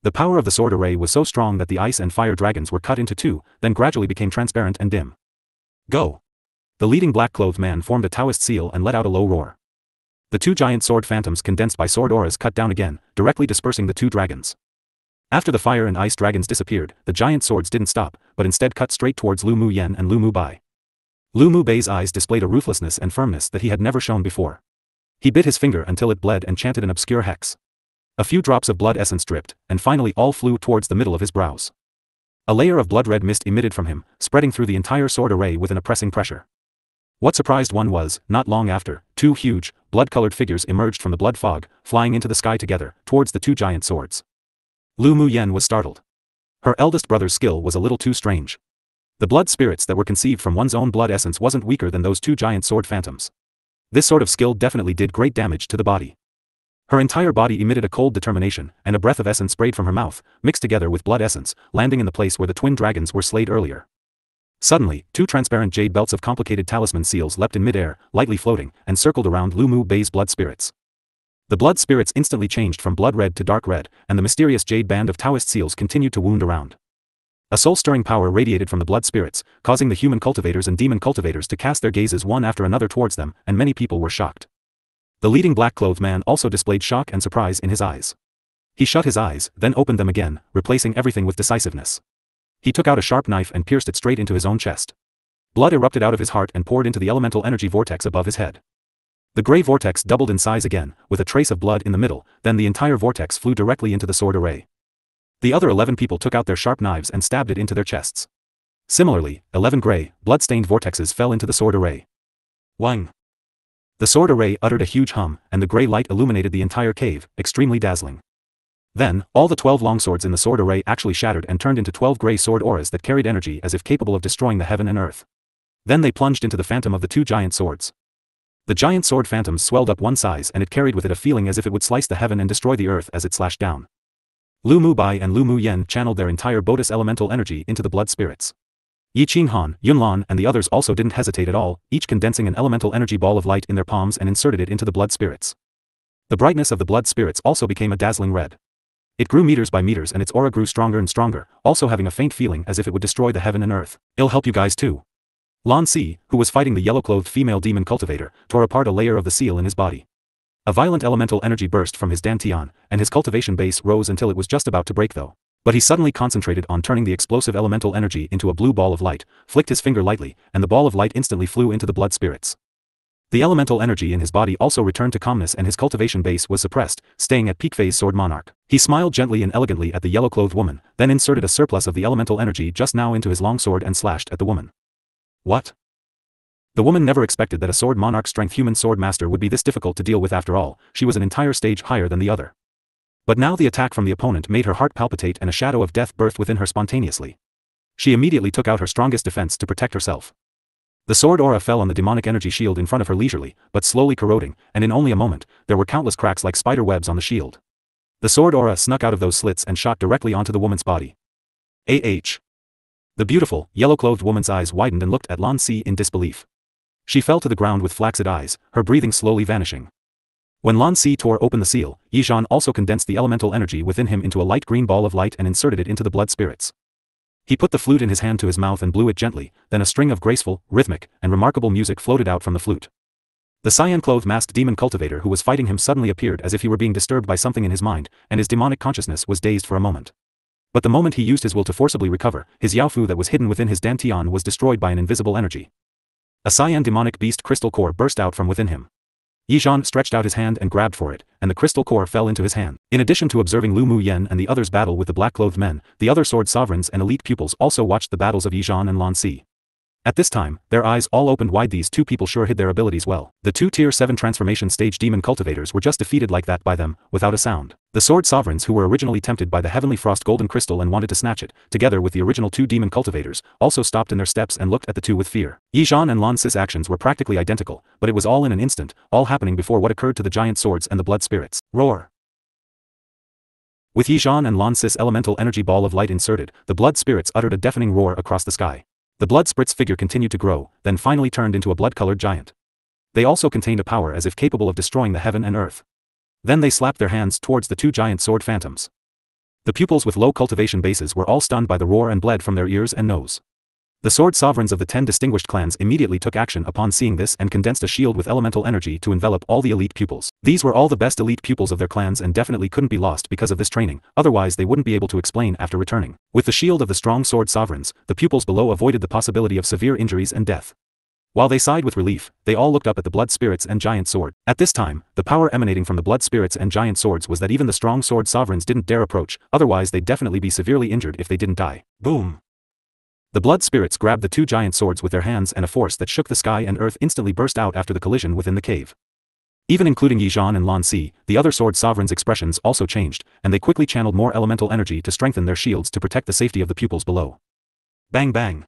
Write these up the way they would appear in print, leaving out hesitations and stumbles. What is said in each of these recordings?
The power of the sword array was so strong that the ice and fire dragons were cut into two, then gradually became transparent and dim. Go! The leading black-clothed man formed a Taoist seal and let out a low roar. The two giant sword phantoms condensed by sword auras cut down again, directly dispersing the two dragons. After the fire and ice dragons disappeared, the giant swords didn't stop, but instead cut straight towards Lu Mu Yen and Lu Mu Bai. Lu Mu Bai's eyes displayed a ruthlessness and firmness that he had never shown before. He bit his finger until it bled and chanted an obscure hex. A few drops of blood essence dripped, and finally all flew towards the middle of his brows. A layer of blood-red mist emitted from him, spreading through the entire sword array with an oppressing pressure. What surprised one was, not long after, two huge, blood-colored figures emerged from the blood fog, flying into the sky together, towards the two giant swords. Lu Mu Yen was startled. Her eldest brother's skill was a little too strange. The blood spirits that were conceived from one's own blood essence wasn't weaker than those two giant sword phantoms. This sort of skill definitely did great damage to the body. Her entire body emitted a cold determination, and a breath of essence sprayed from her mouth, mixed together with blood essence, landing in the place where the twin dragons were slayed earlier. Suddenly, two transparent jade belts of complicated talisman seals leapt in midair, lightly floating, and circled around Lu Mu Bai's blood spirits. The blood spirits instantly changed from blood red to dark red, and the mysterious jade band of Taoist seals continued to wound around. A soul-stirring power radiated from the blood spirits, causing the human cultivators and demon cultivators to cast their gazes one after another towards them, and many people were shocked. The leading black-clothed man also displayed shock and surprise in his eyes. He shut his eyes, then opened them again, replacing everything with decisiveness. He took out a sharp knife and pierced it straight into his own chest. Blood erupted out of his heart and poured into the elemental energy vortex above his head. The gray vortex doubled in size again, with a trace of blood in the middle, then the entire vortex flew directly into the sword array. The other 11 people took out their sharp knives and stabbed it into their chests. Similarly, 11 gray, blood-stained vortexes fell into the sword array. Wang! The sword array uttered a huge hum, and the gray light illuminated the entire cave, extremely dazzling. Then, all the 12 longswords in the sword array actually shattered and turned into 12 gray sword auras that carried energy as if capable of destroying the heaven and earth. Then they plunged into the phantom of the two giant swords. The giant sword phantoms swelled up one size and it carried with it a feeling as if it would slice the heaven and destroy the earth as it slashed down. Lu Mu Bai and Lu Mu Yen channeled their entire Bodis elemental energy into the blood spirits. Yi Qinghan, Yunlan and the others also didn't hesitate at all, each condensing an elemental energy ball of light in their palms and inserted it into the blood spirits. The brightness of the blood spirits also became a dazzling red. It grew meters by meters and its aura grew stronger and stronger, also having a faint feeling as if it would destroy the heaven and earth. It'll help you guys too. Lan Si, who was fighting the yellow-clothed female demon cultivator, tore apart a layer of the seal in his body. A violent elemental energy burst from his dantian, and his cultivation base rose until it was just about to break though. But he suddenly concentrated on turning the explosive elemental energy into a blue ball of light, flicked his finger lightly, and the ball of light instantly flew into the blood spirits. The elemental energy in his body also returned to calmness and his cultivation base was suppressed, staying at peak phase sword monarch. He smiled gently and elegantly at the yellow-clothed woman, then inserted a surplus of the elemental energy just now into his long sword and slashed at the woman. What? The woman never expected that a sword monarch strength human sword master would be this difficult to deal with after all, she was an entire stage higher than the other. But now the attack from the opponent made her heart palpitate and a shadow of death birthed within her spontaneously. She immediately took out her strongest defense to protect herself. The sword aura fell on the demonic energy shield in front of her leisurely, but slowly corroding, and in only a moment, there were countless cracks like spider webs on the shield. The sword aura snuck out of those slits and shot directly onto the woman's body. The beautiful, yellow-clothed woman's eyes widened and looked at Lan Si in disbelief. She fell to the ground with flaccid eyes, her breathing slowly vanishing. When Lan Si tore open the seal, Yi Zhan also condensed the elemental energy within him into a light green ball of light and inserted it into the blood spirits. He put the flute in his hand to his mouth and blew it gently, then a string of graceful, rhythmic, and remarkable music floated out from the flute. The cyan-clothed masked demon cultivator who was fighting him suddenly appeared as if he were being disturbed by something in his mind, and his demonic consciousness was dazed for a moment. But the moment he used his will to forcibly recover, his Yaofu that was hidden within his dantian was destroyed by an invisible energy. A cyan demonic beast crystal core burst out from within him. Yi Zhan stretched out his hand and grabbed for it, and the crystal core fell into his hand. In addition to observing Lu Mu Yen and the others battle with the black-clothed men, the other sword sovereigns and elite pupils also watched the battles of Yi Zhan and Lan Si. At this time, their eyes all opened wide. These two people sure hid their abilities well. The two Tier 7 transformation stage demon cultivators were just defeated like that by them, without a sound. The sword sovereigns who were originally tempted by the heavenly frost golden crystal and wanted to snatch it, together with the original two demon cultivators, also stopped in their steps and looked at the two with fear. Yi Zhan and Lan Si's actions were practically identical, but it was all in an instant, all happening before what occurred to the giant swords and the blood spirits. Roar! With Yi Zhan and Lan Si's elemental energy ball of light inserted, the blood spirits uttered a deafening roar across the sky. The blood spritz figure continued to grow, then finally turned into a blood-colored giant. They also contained a power as if capable of destroying the heaven and earth. Then they slapped their hands towards the two giant sword phantoms. The pupils with low cultivation bases were all stunned by the roar and bled from their ears and nose. The sword sovereigns of the 10 distinguished clans immediately took action upon seeing this and condensed a shield with elemental energy to envelop all the elite pupils. These were all the best elite pupils of their clans and definitely couldn't be lost because of this training, otherwise they wouldn't be able to explain after returning. With the shield of the strong sword sovereigns, the pupils below avoided the possibility of severe injuries and death. While they sighed with relief, they all looked up at the blood spirits and giant sword. At this time, the power emanating from the blood spirits and giant swords was that even the strong sword sovereigns didn't dare approach, otherwise they'd definitely be severely injured if they didn't die. Boom! The blood spirits grabbed the 2 giant swords with their hands and a force that shook the sky and earth instantly burst out after the collision within the cave. Even including Yijan and Lan Si, the other sword sovereigns' expressions also changed, and they quickly channeled more elemental energy to strengthen their shields to protect the safety of the pupils below. Bang bang!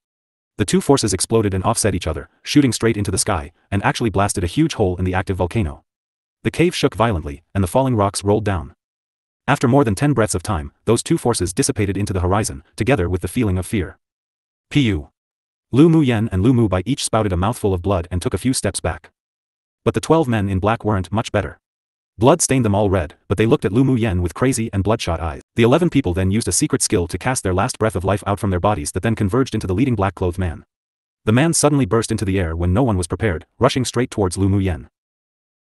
The 2 forces exploded and offset each other, shooting straight into the sky, and actually blasted a huge hole in the active volcano. The cave shook violently, and the falling rocks rolled down. After more than 10 breaths of time, those 2 forces dissipated into the horizon, together with the feeling of fear. Pu. Lu Mu Yen and Lu Mu Bai each spouted a mouthful of blood and took a few steps back. But the 12 men in black weren't much better. Blood stained them all red, but they looked at Lu Mu Yen with crazy and bloodshot eyes. The 11 people then used a secret skill to cast their last breath of life out from their bodies that then converged into the leading black-clothed man. The man suddenly burst into the air when no one was prepared, rushing straight towards Lu Mu Yen.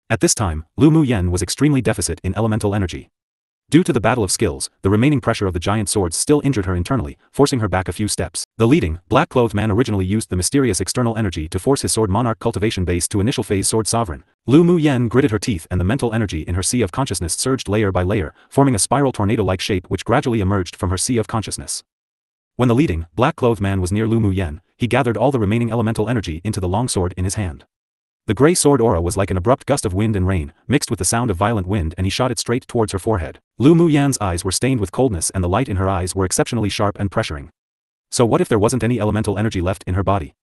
At this time, Lu Mu Yen was extremely deficit in elemental energy. Due to the battle of skills, the remaining pressure of the giant swords still injured her internally, forcing her back a few steps. The leading, black-clothed man originally used the mysterious external energy to force his sword monarch cultivation base to initial phase sword sovereign. Lu Mu Yen gritted her teeth and the mental energy in her sea of consciousness surged layer by layer, forming a spiral tornado-like shape which gradually emerged from her sea of consciousness. When the leading, black-clothed man was near Lu Mu Yen, he gathered all the remaining elemental energy into the long sword in his hand. The gray sword aura was like an abrupt gust of wind and rain, mixed with the sound of violent wind, and he shot it straight towards her forehead. Lu Mu Yan's eyes were stained with coldness and the light in her eyes were exceptionally sharp and pressuring. So what if there wasn't any elemental energy left in her body?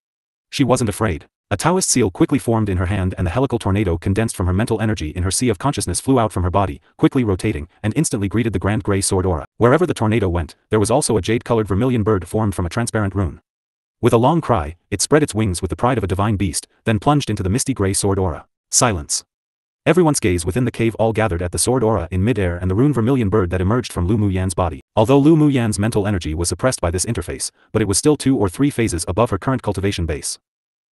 She wasn't afraid. A Taoist seal quickly formed in her hand and the helical tornado condensed from her mental energy in her sea of consciousness flew out from her body, quickly rotating, and instantly greeted the grand gray sword aura. Wherever the tornado went, there was also a jade-colored vermilion bird formed from a transparent rune. With a long cry, it spread its wings with the pride of a divine beast, then plunged into the misty gray sword aura. Silence. Everyone's gaze within the cave all gathered at the sword aura in midair and the rune vermilion bird that emerged from Lu Mu Yan's body. Although Lu Mu Yan's mental energy was suppressed by this interface, but it was still 2 or 3 phases above her current cultivation base.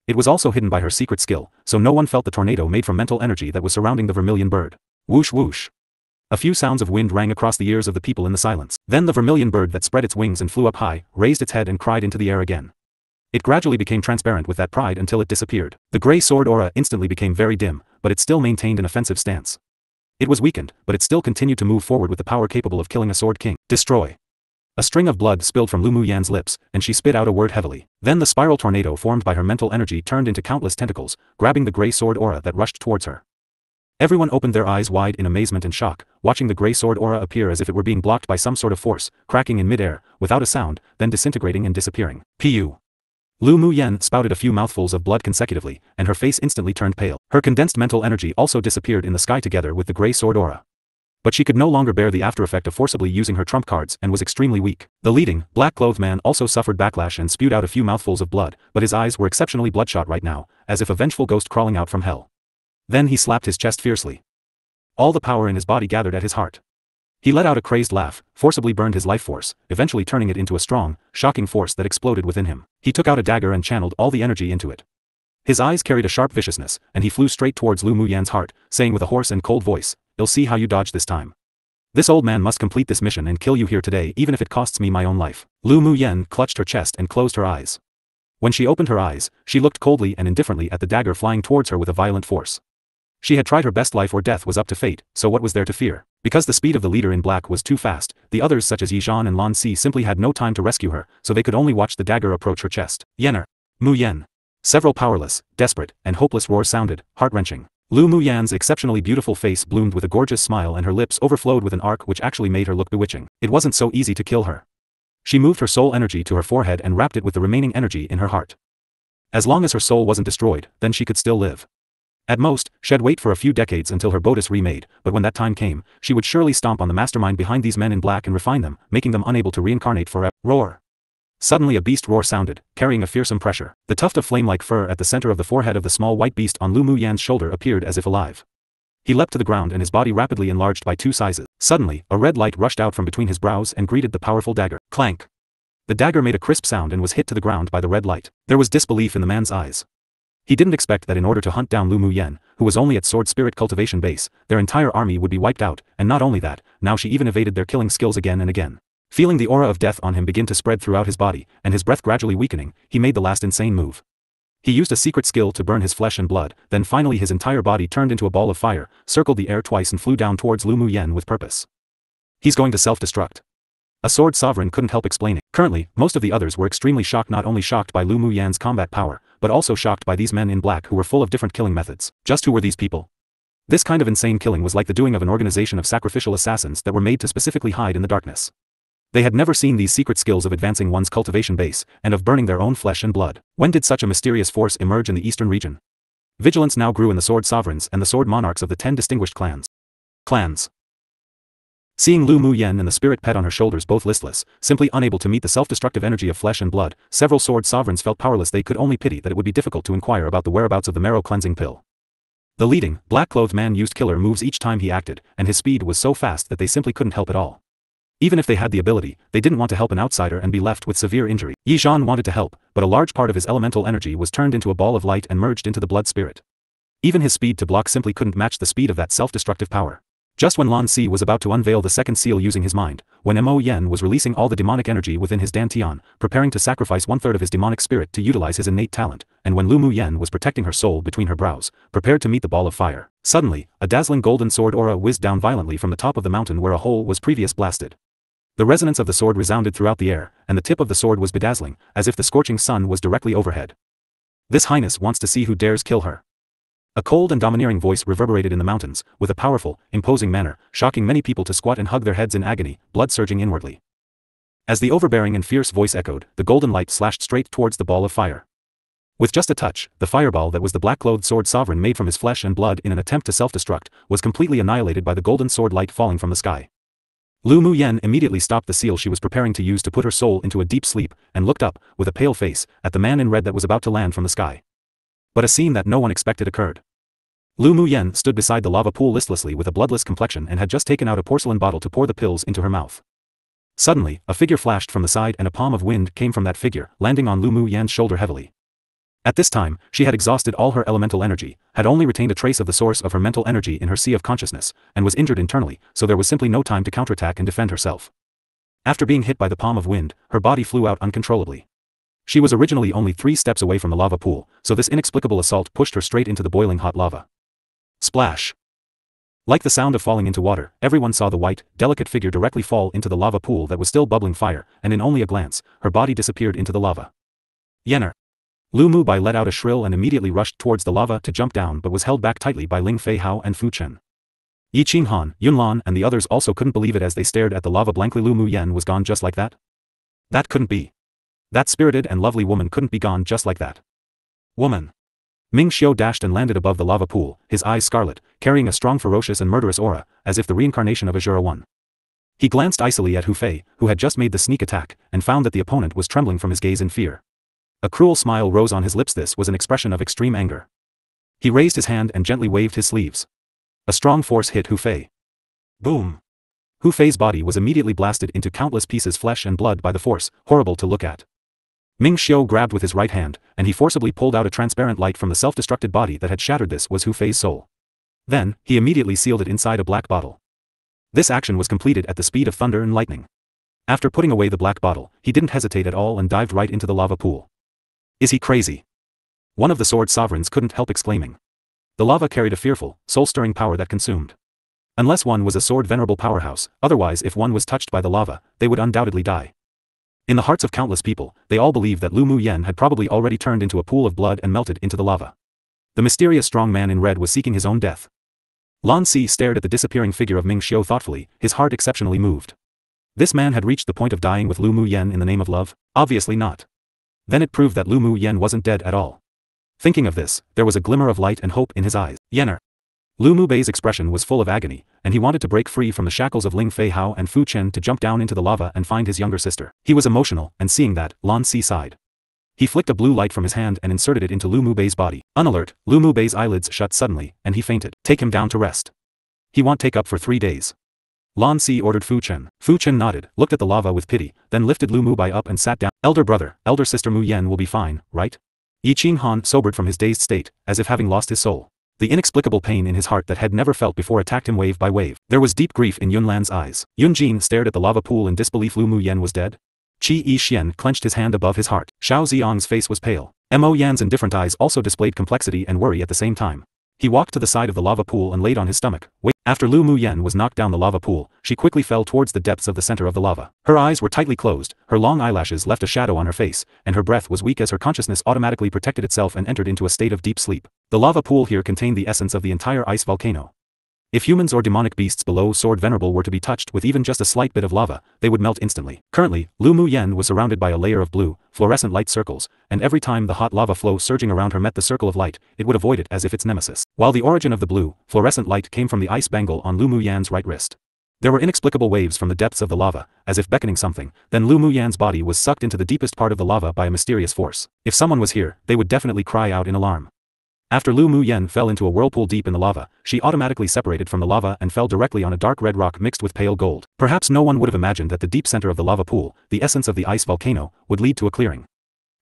It was also hidden by her secret skill, so no one felt the tornado made from mental energy that was surrounding the vermilion bird. Whoosh whoosh. A few sounds of wind rang across the ears of the people in the silence. Then the vermilion bird that spread its wings and flew up high, raised its head and cried into the air again. It gradually became transparent with that pride until it disappeared. The gray sword aura instantly became very dim, but it still maintained an offensive stance. It was weakened, but it still continued to move forward with the power capable of killing a sword king. Destroy. A string of blood spilled from Lu Mu Yan's lips, and she spit out a word heavily. Then the spiral tornado formed by her mental energy turned into countless tentacles, grabbing the gray sword aura that rushed towards her. Everyone opened their eyes wide in amazement and shock, watching the gray sword aura appear as if it were being blocked by some sort of force, cracking in midair, without a sound, then disintegrating and disappearing. Pu. Lu Mu Yen spouted a few mouthfuls of blood consecutively, and her face instantly turned pale. Her condensed mental energy also disappeared in the sky together with the gray sword aura. But she could no longer bear the aftereffect of forcibly using her trump cards and was extremely weak. The leading, black-clothed man also suffered backlash and spewed out a few mouthfuls of blood, but his eyes were exceptionally bloodshot right now, as if a vengeful ghost crawling out from hell. Then he slapped his chest fiercely. All the power in his body gathered at his heart. He let out a crazed laugh, forcibly burned his life force, eventually turning it into a strong, shocking force that exploded within him. He took out a dagger and channeled all the energy into it. His eyes carried a sharp viciousness, and he flew straight towards Lu Mu Yan's heart, saying with a hoarse and cold voice, "You'll see how you dodge this time. This old man must complete this mission and kill you here today even if it costs me my own life." Lu Mu Yan clutched her chest and closed her eyes. When she opened her eyes, she looked coldly and indifferently at the dagger flying towards her with a violent force. She had tried her best. Life or death was up to fate, so what was there to fear? Because the speed of the leader in black was too fast, the others such as Yijan and Lan Si simply had no time to rescue her, so they could only watch the dagger approach her chest. Yener. Mu Yen. Several powerless, desperate, and hopeless roars sounded, heart-wrenching. Lu Mu Yan's exceptionally beautiful face bloomed with a gorgeous smile and her lips overflowed with an arc which actually made her look bewitching. It wasn't so easy to kill her. She moved her soul energy to her forehead and wrapped it with the remaining energy in her heart. As long as her soul wasn't destroyed, then she could still live. At most, she'd wait for a few decades until her bodice remade, but when that time came, she would surely stomp on the mastermind behind these men in black and refine them, making them unable to reincarnate forever. Roar. Suddenly a beast roar sounded, carrying a fearsome pressure. The tuft of flame-like fur at the center of the forehead of the small white beast on Lu Mu Yan's shoulder appeared as if alive. He leapt to the ground and his body rapidly enlarged by 2 sizes. Suddenly, a red light rushed out from between his brows and greeted the powerful dagger. Clank! The dagger made a crisp sound and was hit to the ground by the red light. There was disbelief in the man's eyes. He didn't expect that in order to hunt down Lu Muyen, who was only at Sword Spirit Cultivation Base, their entire army would be wiped out, and not only that, now she even evaded their killing skills again and again. Feeling the aura of death on him begin to spread throughout his body, and his breath gradually weakening, he made the last insane move. He used a secret skill to burn his flesh and blood, then finally his entire body turned into a ball of fire, circled the air twice and flew down towards Lu Muyen with purpose. He's going to self-destruct. A sword sovereign couldn't help explaining. Currently, most of the others were extremely shocked, not only shocked by Lu Muyen's combat power, but also shocked by these men in black who were full of different killing methods. Just who were these people? This kind of insane killing was like the doing of an organization of sacrificial assassins that were made to specifically hide in the darkness. They had never seen these secret skills of advancing one's cultivation base, and of burning their own flesh and blood. When did such a mysterious force emerge in the eastern region? Vigilance now grew in the sword sovereigns and the sword monarchs of the 10 distinguished clans. Seeing Lu Muyen and the spirit pet on her shoulders both listless, simply unable to meet the self-destructive energy of flesh and blood, several sword sovereigns felt powerless. They could only pity that it would be difficult to inquire about the whereabouts of the marrow cleansing pill. The leading, black-clothed man used killer moves each time he acted, and his speed was so fast that they simply couldn't help at all. Even if they had the ability, they didn't want to help an outsider and be left with severe injury. Yi Zhan wanted to help, but a large part of his elemental energy was turned into a ball of light and merged into the blood spirit. Even his speed to block simply couldn't match the speed of that self-destructive power. Just when Lan Si was about to unveil the second seal using his mind, when Mo Yen was releasing all the demonic energy within his dantian, preparing to sacrifice 1/3 of his demonic spirit to utilize his innate talent, and when Lu Muyen was protecting her soul between her brows, prepared to meet the ball of fire, suddenly, a dazzling golden sword aura whizzed down violently from the top of the mountain where a hole was previously blasted. The resonance of the sword resounded throughout the air, and the tip of the sword was bedazzling, as if the scorching sun was directly overhead. This highness wants to see who dares kill her. A cold and domineering voice reverberated in the mountains, with a powerful, imposing manner, shocking many people to squat and hug their heads in agony, blood surging inwardly. As the overbearing and fierce voice echoed, the golden light slashed straight towards the ball of fire. With just a touch, the fireball that was the black-clothed sword sovereign made from his flesh and blood in an attempt to self-destruct, was completely annihilated by the golden sword light falling from the sky. Lu Muyen immediately stopped the seal she was preparing to use to put her soul into a deep sleep, and looked up, with a pale face, at the man in red that was about to land from the sky. But a scene that no one expected occurred. Lu Muyen stood beside the lava pool listlessly with a bloodless complexion and had just taken out a porcelain bottle to pour the pills into her mouth. Suddenly, a figure flashed from the side and a palm of wind came from that figure, landing on Lu Muyen's shoulder heavily. At this time, she had exhausted all her elemental energy, had only retained a trace of the source of her mental energy in her sea of consciousness, and was injured internally, so there was simply no time to counterattack and defend herself. After being hit by the palm of wind, her body flew out uncontrollably. She was originally only 3 steps away from the lava pool, so this inexplicable assault pushed her straight into the boiling hot lava. Splash! Like the sound of falling into water, everyone saw the white, delicate figure directly fall into the lava pool that was still bubbling fire, and in only a glance, her body disappeared into the lava. Yenner! Lu Mubai let out a shrill and immediately rushed towards the lava to jump down but was held back tightly by Ling Fei Hao and Fu Chen. Yi Qinghan, Yunlan and the others also couldn't believe it as they stared at the lava blankly. Lu Muyen was gone just like that? That couldn't be. That spirited and lovely woman couldn't be gone just like that. Woman! Ming Xiu dashed and landed above the lava pool, his eyes scarlet, carrying a strong ferocious and murderous aura, as if the reincarnation of Azura One. He glanced icily at Hu Fei, who had just made the sneak attack, and found that the opponent was trembling from his gaze in fear. A cruel smile rose on his lips. This was an expression of extreme anger. He raised his hand and gently waved his sleeves. A strong force hit Hu Fei. Boom! Hu Fei's body was immediately blasted into countless pieces, flesh and blood by the force, horrible to look at. Ming Xiu grabbed with his right hand, and he forcibly pulled out a transparent light from the self-destructed body that had shattered. This was Hu Fei's soul. Then, he immediately sealed it inside a black bottle. This action was completed at the speed of thunder and lightning. After putting away the black bottle, he didn't hesitate at all and dived right into the lava pool. Is he crazy? One of the sword sovereigns couldn't help exclaiming. The lava carried a fearful, soul-stirring power that consumed. Unless one was a sword venerable powerhouse, otherwise if one was touched by the lava, they would undoubtedly die. In the hearts of countless people, they all believed that Lu Muyen had probably already turned into a pool of blood and melted into the lava. The mysterious strong man in red was seeking his own death. Lan Si stared at the disappearing figure of Ming Xiu thoughtfully, his heart exceptionally moved. This man had reached the point of dying with Lu Muyen in the name of love? Obviously not. Then it proved that Lu Muyen wasn't dead at all. Thinking of this, there was a glimmer of light and hope in his eyes. Yenner! Lu Mubei's expression was full of agony, and he wanted to break free from the shackles of Ling Fei Hao and Fu Chen to jump down into the lava and find his younger sister. He was emotional, and seeing that, Lan Si sighed. He flicked a blue light from his hand and inserted it into Lu Mubei's body. Unalert, Lu Mubei's eyelids shut suddenly, and he fainted. Take him down to rest. He won't take up for 3 days. Lan Si ordered Fu Chen. Fu Chen nodded, looked at the lava with pity, then lifted Lu Mubai up and sat down. Elder brother, elder sister Mu Yen will be fine, right? Yi Qing Han sobered from his dazed state, as if having lost his soul. The inexplicable pain in his heart that had never felt before attacked him wave by wave. There was deep grief in Yun Lan's eyes. Yun Jin stared at the lava pool in disbelief. Lu Mu Yen was dead? Qi Yi Xian clenched his hand above his heart. Xiao Ziyang's face was pale. Mo Yan's indifferent eyes also displayed complexity and worry at the same time. He walked to the side of the lava pool and laid on his stomach. After Lu Mu Yen was knocked down the lava pool, she quickly fell towards the depths of the center of the lava. Her eyes were tightly closed, her long eyelashes left a shadow on her face, and her breath was weak as her consciousness automatically protected itself and entered into a state of deep sleep. The lava pool here contained the essence of the entire ice volcano. If humans or demonic beasts below Sword Venerable were to be touched with even just a slight bit of lava, they would melt instantly. Currently, Lu Mu Yen was surrounded by a layer of blue, fluorescent light circles, and every time the hot lava flow surging around her met the circle of light, it would avoid it as if its nemesis. While the origin of the blue, fluorescent light came from the ice bangle on Lu Mu Yan's right wrist. There were inexplicable waves from the depths of the lava, as if beckoning something, then Lu Mu Yan's body was sucked into the deepest part of the lava by a mysterious force. If someone was here, they would definitely cry out in alarm. After Lu Mu Yen fell into a whirlpool deep in the lava, she automatically separated from the lava and fell directly on a dark red rock mixed with pale gold. Perhaps no one would have imagined that the deep center of the lava pool, the essence of the ice volcano, would lead to a clearing.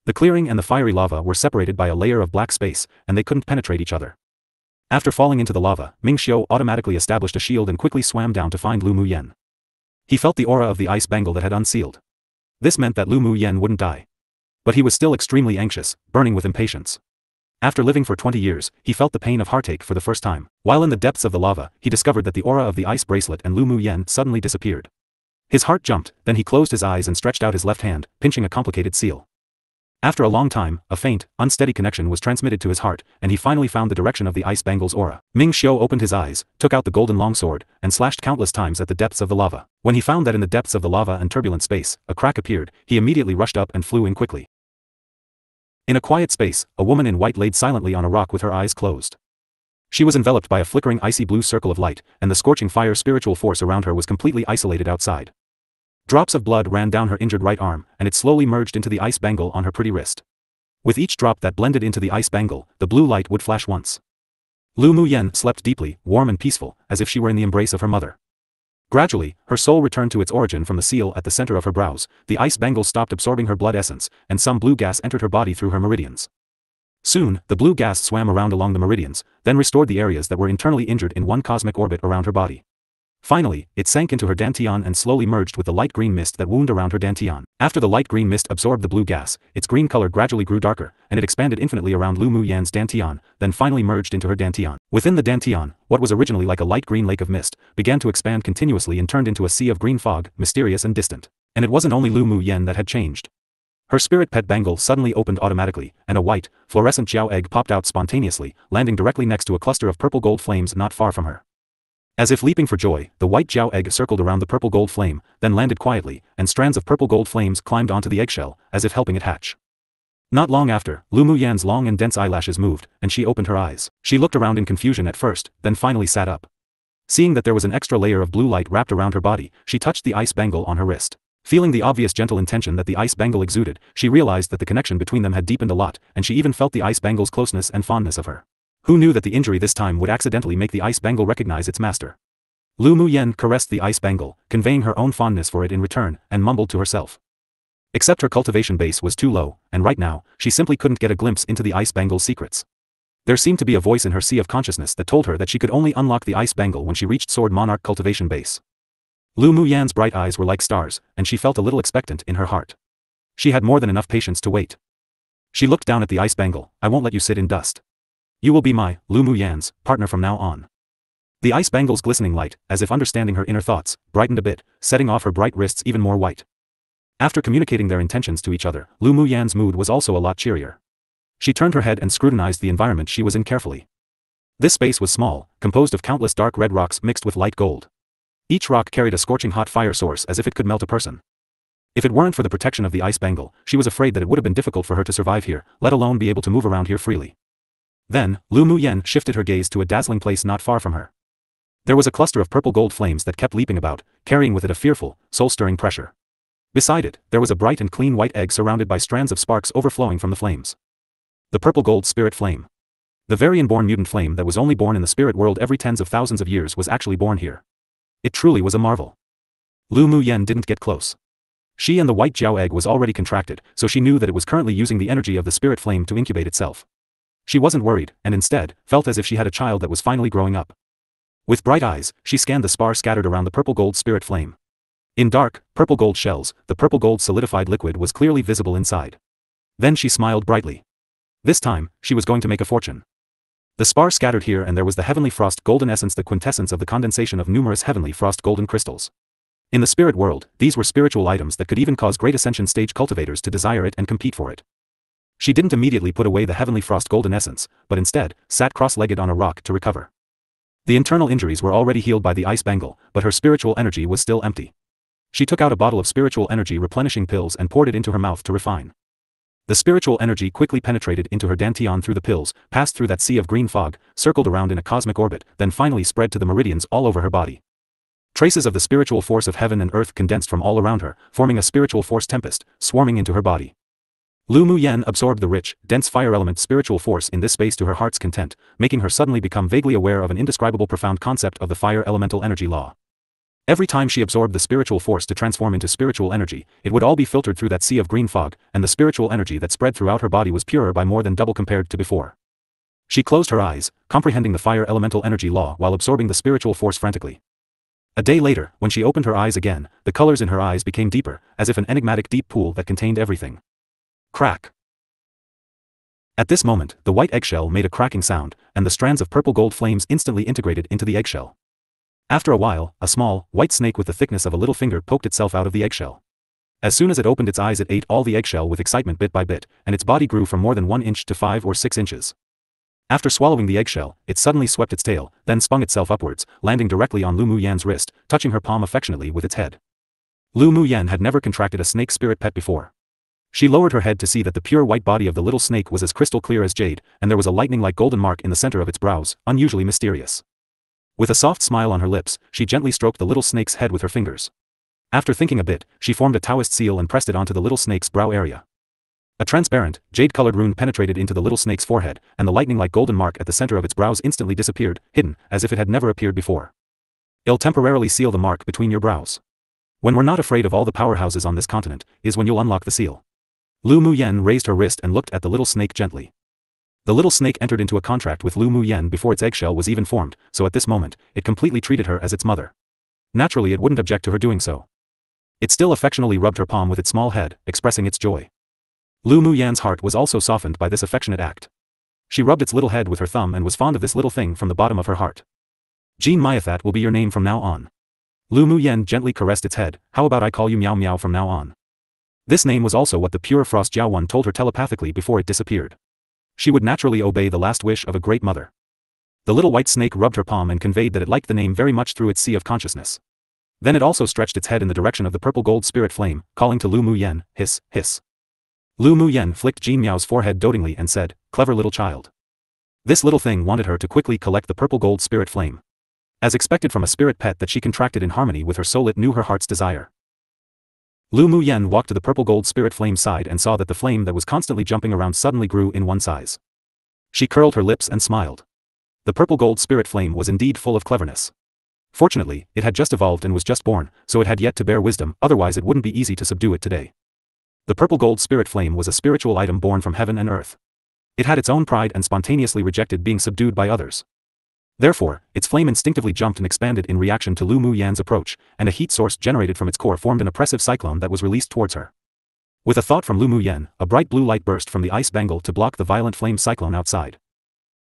The clearing and the fiery lava were separated by a layer of black space, and they couldn't penetrate each other. After falling into the lava, Ming Xiu automatically established a shield and quickly swam down to find Lu Mu Yen. He felt the aura of the ice bangle that had unsealed. This meant that Lu Mu Yen wouldn't die. But he was still extremely anxious, burning with impatience. After living for 20 years, he felt the pain of heartache for the first time. While in the depths of the lava, he discovered that the aura of the ice bracelet and Lu Mu Yen suddenly disappeared. His heart jumped, then he closed his eyes and stretched out his left hand, pinching a complicated seal. After a long time, a faint, unsteady connection was transmitted to his heart, and he finally found the direction of the ice bangle's aura. Ming Xiu opened his eyes, took out the golden longsword, and slashed countless times at the depths of the lava. When he found that in the depths of the lava and turbulent space, a crack appeared, he immediately rushed up and flew in quickly. In a quiet space, a woman in white laid silently on a rock with her eyes closed. She was enveloped by a flickering icy blue circle of light, and the scorching fire spiritual force around her was completely isolated outside. Drops of blood ran down her injured right arm, and it slowly merged into the ice bangle on her pretty wrist. With each drop that blended into the ice bangle, the blue light would flash once. Lu Mu Yen slept deeply, warm and peaceful, as if she were in the embrace of her mother. Gradually, her soul returned to its origin from the seal at the center of her brows, the ice bangle stopped absorbing her blood essence, and some blue gas entered her body through her meridians. Soon, the blue gas swam around along the meridians, then restored the areas that were internally injured in one cosmic orbit around her body. Finally, it sank into her dantian and slowly merged with the light green mist that wound around her dantian. After the light green mist absorbed the blue gas, its green color gradually grew darker, and it expanded infinitely around Lu Mu Yan's dantian, then finally merged into her dantian. Within the dantian, what was originally like a light green lake of mist, began to expand continuously and turned into a sea of green fog, mysterious and distant. And it wasn't only Lu Mu Yen that had changed. Her spirit pet bangle suddenly opened automatically, and a white, fluorescent Jiao egg popped out spontaneously, landing directly next to a cluster of purple gold flames not far from her. As if leaping for joy, the white Jiao egg circled around the purple gold flame, then landed quietly, and strands of purple gold flames climbed onto the eggshell, as if helping it hatch. Not long after, Lu Mu Yan's long and dense eyelashes moved, and she opened her eyes. She looked around in confusion at first, then finally sat up. Seeing that there was an extra layer of blue light wrapped around her body, she touched the ice bangle on her wrist. Feeling the obvious gentle intention that the ice bangle exuded, she realized that the connection between them had deepened a lot, and she even felt the ice bangle's closeness and fondness of her. Who knew that the injury this time would accidentally make the ice bangle recognize its master? Lu Mu Yen caressed the ice bangle, conveying her own fondness for it in return, and mumbled to herself. Except her cultivation base was too low, and right now, she simply couldn't get a glimpse into the ice bangle's secrets. There seemed to be a voice in her sea of consciousness that told her that she could only unlock the ice bangle when she reached Sword Monarch cultivation base. Lu Mu Yan's bright eyes were like stars, and she felt a little expectant in her heart. She had more than enough patience to wait. She looked down at the ice bangle. I won't let you sit in dust. You will be my, Lu Mu Yan's, partner from now on. The ice bangle's glistening light, as if understanding her inner thoughts, brightened a bit, setting off her bright wrists even more white. After communicating their intentions to each other, Lu Mu Yan's mood was also a lot cheerier. She turned her head and scrutinized the environment she was in carefully. This space was small, composed of countless dark red rocks mixed with light gold. Each rock carried a scorching hot fire source as if it could melt a person. If it weren't for the protection of the ice bangle, she was afraid that it would have been difficult for her to survive here, let alone be able to move around here freely. Then, Lu Mu Yen shifted her gaze to a dazzling place not far from her. There was a cluster of purple gold flames that kept leaping about, carrying with it a fearful, soul-stirring pressure. Beside it, there was a bright and clean white egg surrounded by strands of sparks overflowing from the flames. The purple gold spirit flame. The very inborn mutant flame that was only born in the spirit world every tens of thousands of years was actually born here. It truly was a marvel. Lu Muyen didn't get close. She and the white Jiao egg was already contracted, so she knew that it was currently using the energy of the spirit flame to incubate itself. She wasn't worried, and instead, felt as if she had a child that was finally growing up. With bright eyes, she scanned the spar scattered around the purple-gold spirit flame. In dark, purple-gold shells, the purple-gold solidified liquid was clearly visible inside. Then she smiled brightly. This time, she was going to make a fortune. The spar scattered here and there was the heavenly frost golden essence, the quintessence of the condensation of numerous heavenly frost golden crystals. In the spirit world, these were spiritual items that could even cause great ascension stage cultivators to desire it and compete for it. She didn't immediately put away the heavenly frost golden essence, but instead, sat cross-legged on a rock to recover. The internal injuries were already healed by the ice bangle, but her spiritual energy was still empty. She took out a bottle of spiritual energy replenishing pills and poured it into her mouth to refine. The spiritual energy quickly penetrated into her dantian through the pills, passed through that sea of green fog, circled around in a cosmic orbit, then finally spread to the meridians all over her body. Traces of the spiritual force of heaven and earth condensed from all around her, forming a spiritual force tempest, swarming into her body. Lu Muyen absorbed the rich, dense fire element spiritual force in this space to her heart's content, making her suddenly become vaguely aware of an indescribable profound concept of the fire elemental energy law. Every time she absorbed the spiritual force to transform into spiritual energy, it would all be filtered through that sea of green fog, and the spiritual energy that spread throughout her body was purer by more than double compared to before. She closed her eyes, comprehending the fire elemental energy law while absorbing the spiritual force frantically. A day later, when she opened her eyes again, the colors in her eyes became deeper, as if an enigmatic deep pool that contained everything. Crack. At this moment, the white eggshell made a cracking sound, and the strands of purple gold flames instantly integrated into the eggshell. After a while, a small, white snake with the thickness of a little finger poked itself out of the eggshell. As soon as it opened its eyes, it ate all the eggshell with excitement bit by bit, and its body grew from more than 1 inch to 5 or 6 inches. After swallowing the eggshell, it suddenly swept its tail, then spun itself upwards, landing directly on Lu Muyen's wrist, touching her palm affectionately with its head. Lu Muyen had never contracted a snake spirit pet before. She lowered her head to see that the pure white body of the little snake was as crystal clear as jade, and there was a lightning-like golden mark in the center of its brows, unusually mysterious. With a soft smile on her lips, she gently stroked the little snake's head with her fingers. After thinking a bit, she formed a Taoist seal and pressed it onto the little snake's brow area. A transparent, jade-colored rune penetrated into the little snake's forehead, and the lightning-like golden mark at the center of its brows instantly disappeared, hidden, as if it had never appeared before. It'll temporarily seal the mark between your brows. When we're not afraid of all the powerhouses on this continent, is when you'll unlock the seal. Lu Muyen raised her wrist and looked at the little snake gently. The little snake entered into a contract with Lu Muyen before its eggshell was even formed, so at this moment, it completely treated her as its mother. Naturally, it wouldn't object to her doing so. It still affectionately rubbed her palm with its small head, expressing its joy. Lu Muyen's heart was also softened by this affectionate act. She rubbed its little head with her thumb and was fond of this little thing from the bottom of her heart. Jean Myathat will be your name from now on. Lu Muyen gently caressed its head. How about I call you Meow Meow from now on? This name was also what the pure Frost Jiao One told her telepathically before it disappeared. She would naturally obey the last wish of a great mother. The little white snake rubbed her palm and conveyed that it liked the name very much through its sea of consciousness. Then it also stretched its head in the direction of the purple gold spirit flame, calling to Lu Muyen, hiss, hiss. Lu Muyen flicked Jean Miao's forehead dotingly and said, clever little child. This little thing wanted her to quickly collect the purple gold spirit flame. As expected from a spirit pet that she contracted in harmony with her soul, it knew her heart's desire. Lu Muyen walked to the purple gold spirit flame's side and saw that the flame that was constantly jumping around suddenly grew in one size. She curled her lips and smiled. The purple gold spirit flame was indeed full of cleverness. Fortunately, it had just evolved and was just born, so it had yet to bear wisdom, otherwise it wouldn't be easy to subdue it today. The purple gold spirit flame was a spiritual item born from heaven and earth. It had its own pride and spontaneously rejected being subdued by others. Therefore, its flame instinctively jumped and expanded in reaction to Lu Muyen's approach, and a heat source generated from its core formed an oppressive cyclone that was released towards her. With a thought from Lu Muyen, a bright blue light burst from the ice bangle to block the violent flame cyclone outside.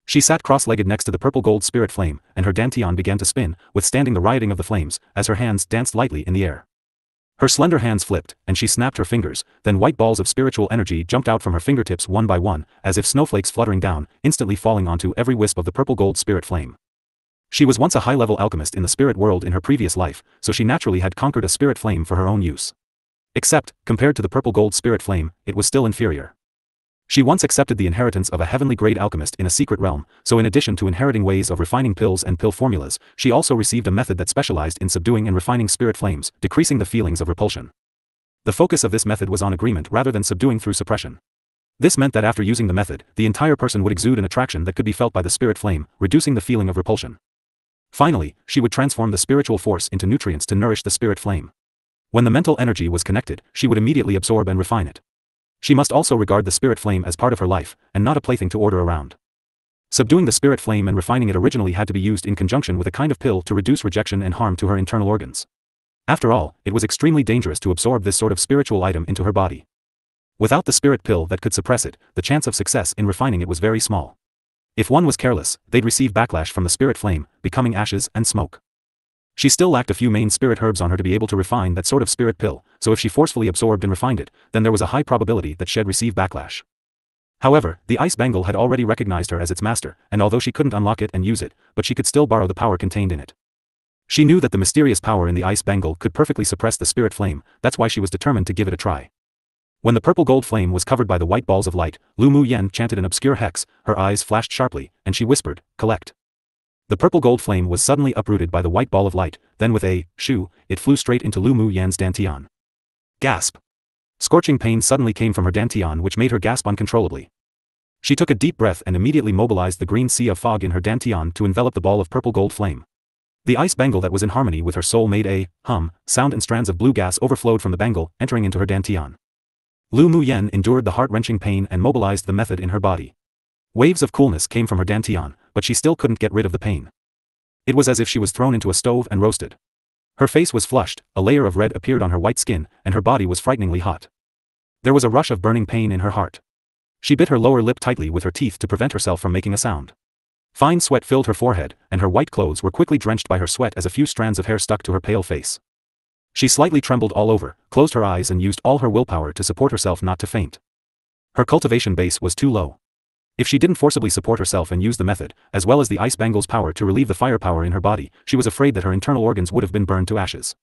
She sat cross-legged next to the purple gold spirit flame, and her dantian began to spin, withstanding the rioting of the flames, as her hands danced lightly in the air. Her slender hands flipped, and she snapped her fingers, then white balls of spiritual energy jumped out from her fingertips one by one, as if snowflakes fluttering down, instantly falling onto every wisp of the purple gold spirit flame. She was once a high-level alchemist in the spirit world in her previous life, so she naturally had conquered a spirit flame for her own use. Except, compared to the purple gold spirit flame, it was still inferior. She once accepted the inheritance of a heavenly grade alchemist in a secret realm, so in addition to inheriting ways of refining pills and pill formulas, she also received a method that specialized in subduing and refining spirit flames, decreasing the feelings of repulsion. The focus of this method was on agreement rather than subduing through suppression. This meant that after using the method, the entire person would exude an attraction that could be felt by the spirit flame, reducing the feeling of repulsion. Finally, she would transform the spiritual force into nutrients to nourish the spirit flame. When the mental energy was connected, she would immediately absorb and refine it. She must also regard the spirit flame as part of her life, and not a plaything to order around. Subduing the spirit flame and refining it originally had to be used in conjunction with a kind of pill to reduce rejection and harm to her internal organs. After all, it was extremely dangerous to absorb this sort of spiritual item into her body. Without the spirit pill that could suppress it, the chance of success in refining it was very small. If one was careless, they'd receive backlash from the spirit flame, becoming ashes and smoke. She still lacked a few main spirit herbs on her to be able to refine that sort of spirit pill, so if she forcefully absorbed and refined it, then there was a high probability that she'd receive backlash. However, the ice bangle had already recognized her as its master, and although she couldn't unlock it and use it, but she could still borrow the power contained in it. She knew that the mysterious power in the ice bangle could perfectly suppress the spirit flame, that's why she was determined to give it a try. When the purple gold flame was covered by the white balls of light, Lu Mu Yen chanted an obscure hex, her eyes flashed sharply, and she whispered, "Collect." The purple gold flame was suddenly uprooted by the white ball of light, then with a shoo, it flew straight into Lu Mu Yen's dantian. Gasp! Scorching pain suddenly came from her dantian which made her gasp uncontrollably. She took a deep breath and immediately mobilized the green sea of fog in her dantian to envelop the ball of purple gold flame. The ice bangle that was in harmony with her soul made a sound and strands of blue gas overflowed from the bangle, entering into her dantian. Lu Mu Yen endured the heart-wrenching pain and mobilized the method in her body. Waves of coolness came from her dantian, but she still couldn't get rid of the pain. It was as if she was thrown into a stove and roasted. Her face was flushed, a layer of red appeared on her white skin, and her body was frighteningly hot. There was a rush of burning pain in her heart. She bit her lower lip tightly with her teeth to prevent herself from making a sound. Fine sweat filled her forehead, and her white clothes were quickly drenched by her sweat as a few strands of hair stuck to her pale face. She slightly trembled all over, closed her eyes and used all her willpower to support herself not to faint. Her cultivation base was too low. If she didn't forcibly support herself and use the method, as well as the ice bangle's power to relieve the firepower in her body, she was afraid that her internal organs would have been burned to ashes.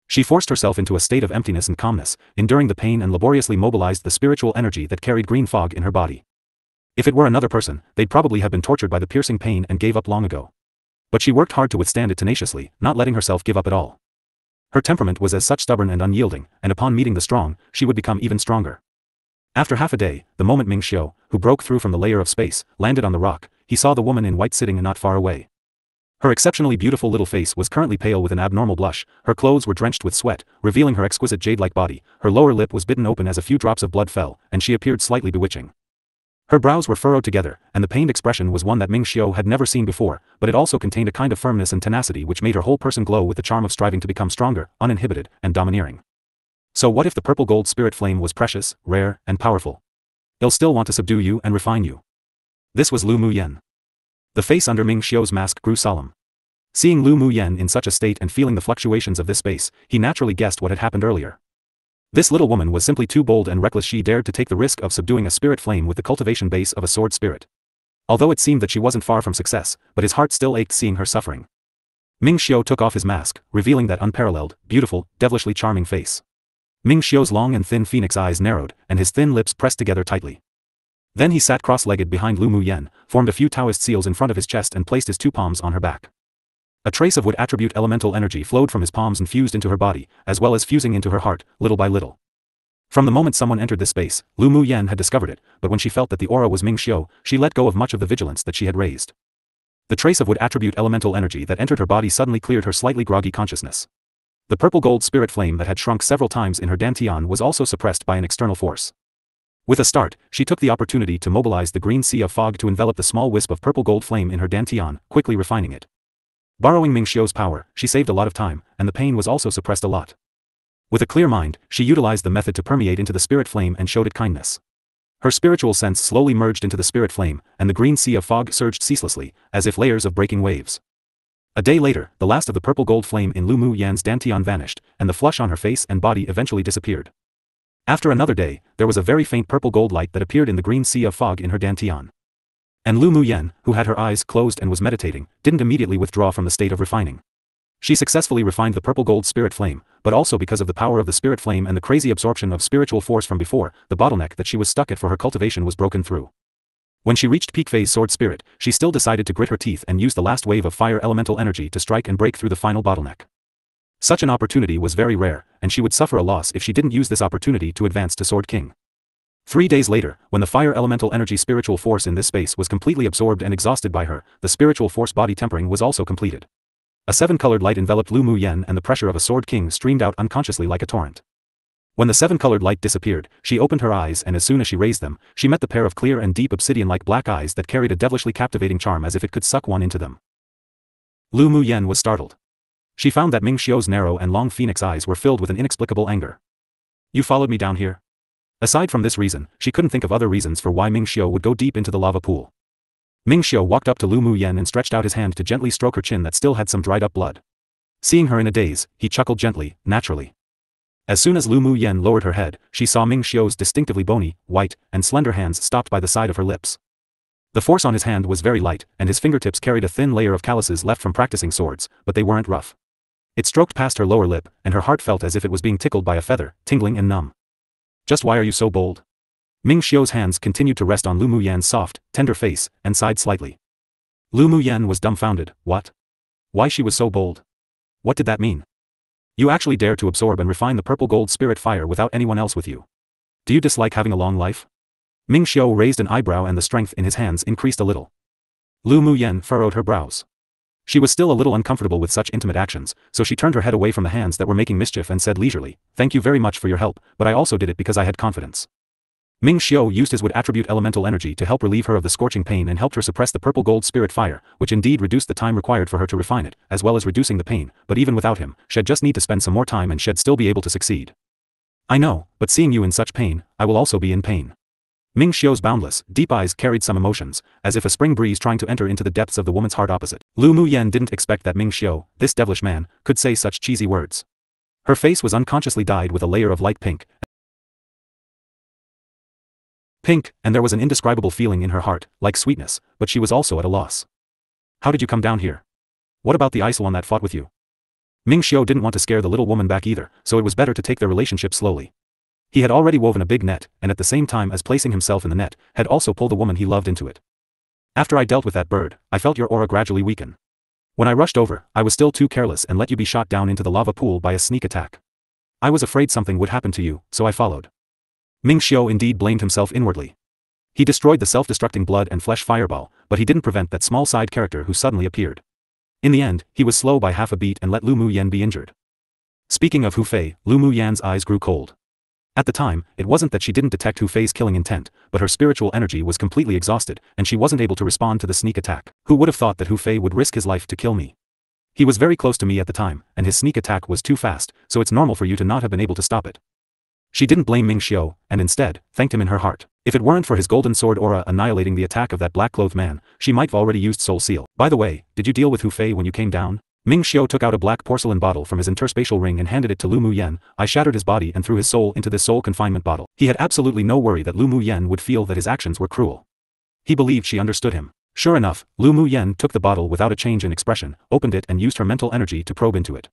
She forced herself into a state of emptiness and calmness, enduring the pain and laboriously mobilized the spiritual energy that carried green fog in her body. If it were another person, they'd probably have been tortured by the piercing pain and gave up long ago. But she worked hard to withstand it tenaciously, not letting herself give up at all. Her temperament was as such stubborn and unyielding, and upon meeting the strong, she would become even stronger. After half a day, the moment Ming Xiu, who broke through from the layer of space, landed on the rock, he saw the woman in white sitting not far away. Her exceptionally beautiful little face was currently pale with an abnormal blush, her clothes were drenched with sweat, revealing her exquisite jade-like body, her lower lip was bitten open as a few drops of blood fell, and she appeared slightly bewitching. Her brows were furrowed together, and the pained expression was one that Ming Xiu had never seen before, but it also contained a kind of firmness and tenacity which made her whole person glow with the charm of striving to become stronger, uninhibited, and domineering. So what if the purple gold spirit flame was precious, rare, and powerful? It'll still want to subdue you and refine you. This was Lu Mu Yen. The face under Ming Xiu's mask grew solemn. Seeing Lu Mu Yen in such a state and feeling the fluctuations of this space, he naturally guessed what had happened earlier. This little woman was simply too bold and reckless. She dared to take the risk of subduing a spirit flame with the cultivation base of a sword spirit. Although it seemed that she wasn't far from success, but his heart still ached seeing her suffering. Ming Xiu took off his mask, revealing that unparalleled, beautiful, devilishly charming face. Ming Xiu's long and thin phoenix eyes narrowed, and his thin lips pressed together tightly. Then he sat cross-legged behind Lu Mu Yen, formed a few Taoist seals in front of his chest and placed his two palms on her back. A trace of wood attribute elemental energy flowed from his palms and fused into her body, as well as fusing into her heart, little by little. From the moment someone entered this space, Lu Mu Yen had discovered it, but when she felt that the aura was Ming Xiu, she let go of much of the vigilance that she had raised. The trace of wood attribute elemental energy that entered her body suddenly cleared her slightly groggy consciousness. The purple gold spirit flame that had shrunk several times in her dantian was also suppressed by an external force. With a start, she took the opportunity to mobilize the green sea of fog to envelop the small wisp of purple gold flame in her dantian, quickly refining it. Borrowing Ming Xiu's power, she saved a lot of time, and the pain was also suppressed a lot. With a clear mind, she utilized the method to permeate into the spirit flame and showed it kindness. Her spiritual sense slowly merged into the spirit flame, and the green sea of fog surged ceaselessly, as if layers of breaking waves. A day later, the last of the purple gold flame in Lu Mu Yan's dantian vanished, and the flush on her face and body eventually disappeared. After another day, there was a very faint purple gold light that appeared in the green sea of fog in her dantian. And Lu Mu Yen, who had her eyes closed and was meditating, didn't immediately withdraw from the state of refining. She successfully refined the purple gold spirit flame, but also because of the power of the spirit flame and the crazy absorption of spiritual force from before, the bottleneck that she was stuck at for her cultivation was broken through. When she reached peak phase sword spirit, she still decided to grit her teeth and use the last wave of fire elemental energy to strike and break through the final bottleneck. Such an opportunity was very rare, and she would suffer a loss if she didn't use this opportunity to advance to Sword King. 3 days later, when the fire elemental energy spiritual force in this space was completely absorbed and exhausted by her, the spiritual force body tempering was also completed. A seven-colored light enveloped Lu Muyen and the pressure of a sword king streamed out unconsciously like a torrent. When the seven-colored light disappeared, she opened her eyes and as soon as she raised them, she met the pair of clear and deep obsidian-like black eyes that carried a devilishly captivating charm as if it could suck one into them. Lu Muyen was startled. She found that Ming Xiu's narrow and long phoenix eyes were filled with an inexplicable anger. You followed me down here? Aside from this reason, she couldn't think of other reasons for why Ming Xiu would go deep into the lava pool. Ming Xiu walked up to Lu Muyen and stretched out his hand to gently stroke her chin that still had some dried up blood. Seeing her in a daze, he chuckled gently, naturally. As soon as Lu Muyen lowered her head, she saw Ming Xiu's distinctively bony, white, and slender hands stopped by the side of her lips. The force on his hand was very light, and his fingertips carried a thin layer of calluses left from practicing swords, but they weren't rough. It stroked past her lower lip, and her heart felt as if it was being tickled by a feather, tingling and numb. Just why are you so bold? Ming Xiu's hands continued to rest on Lu Muyen's soft, tender face, and sighed slightly. Lu Muyen was dumbfounded. What? Why she was so bold? What did that mean? You actually dare to absorb and refine the purple gold spirit fire without anyone else with you. Do you dislike having a long life? Ming Xiu raised an eyebrow and the strength in his hands increased a little. Lu Muyen furrowed her brows. She was still a little uncomfortable with such intimate actions, so she turned her head away from the hands that were making mischief and said leisurely, "Thank you very much for your help, but I also did it because I had confidence." Ming Xiu used his wood attribute elemental energy to help relieve her of the scorching pain and helped her suppress the purple gold spirit fire, which indeed reduced the time required for her to refine it, as well as reducing the pain, but even without him, she'd just need to spend some more time and she'd still be able to succeed. I know, but seeing you in such pain, I will also be in pain. Ming Xiu's boundless, deep eyes carried some emotions, as if a spring breeze trying to enter into the depths of the woman's heart opposite. Lu Muyen didn't expect that Ming Xiu, this devilish man, could say such cheesy words. Her face was unconsciously dyed with a layer of light pink, and there was an indescribable feeling in her heart, like sweetness, but she was also at a loss. How did you come down here? What about the ice one that fought with you? Ming Xiu didn't want to scare the little woman back either, so it was better to take their relationship slowly. He had already woven a big net, and at the same time as placing himself in the net, had also pulled the woman he loved into it. After I dealt with that bird, I felt your aura gradually weaken. When I rushed over, I was still too careless and let you be shot down into the lava pool by a sneak attack. I was afraid something would happen to you, so I followed. Ming Xiu indeed blamed himself inwardly. He destroyed the self-destructing blood and flesh fireball, but he didn't prevent that small side character who suddenly appeared. In the end, he was slow by half a beat and let Lu Muyen be injured. Speaking of Hu Fei, Lu Muyen's eyes grew cold. At the time, it wasn't that she didn't detect Hu Fei's killing intent, but her spiritual energy was completely exhausted, and she wasn't able to respond to the sneak attack. Who would have thought that Hu Fei would risk his life to kill me? He was very close to me at the time, and his sneak attack was too fast, so it's normal for you to not have been able to stop it. She didn't blame Ming Xiu, and instead, thanked him in her heart. If it weren't for his golden sword aura annihilating the attack of that black-clothed man, she might have already used Soul Seal. By the way, did you deal with Hu Fei when you came down? Ming Xiu took out a black porcelain bottle from his interspatial ring and handed it to Lu Muyen. I shattered his body and threw his soul into this soul confinement bottle. He had absolutely no worry that Lu Muyen would feel that his actions were cruel. He believed she understood him. Sure enough, Lu Muyen took the bottle without a change in expression, opened it and used her mental energy to probe into it.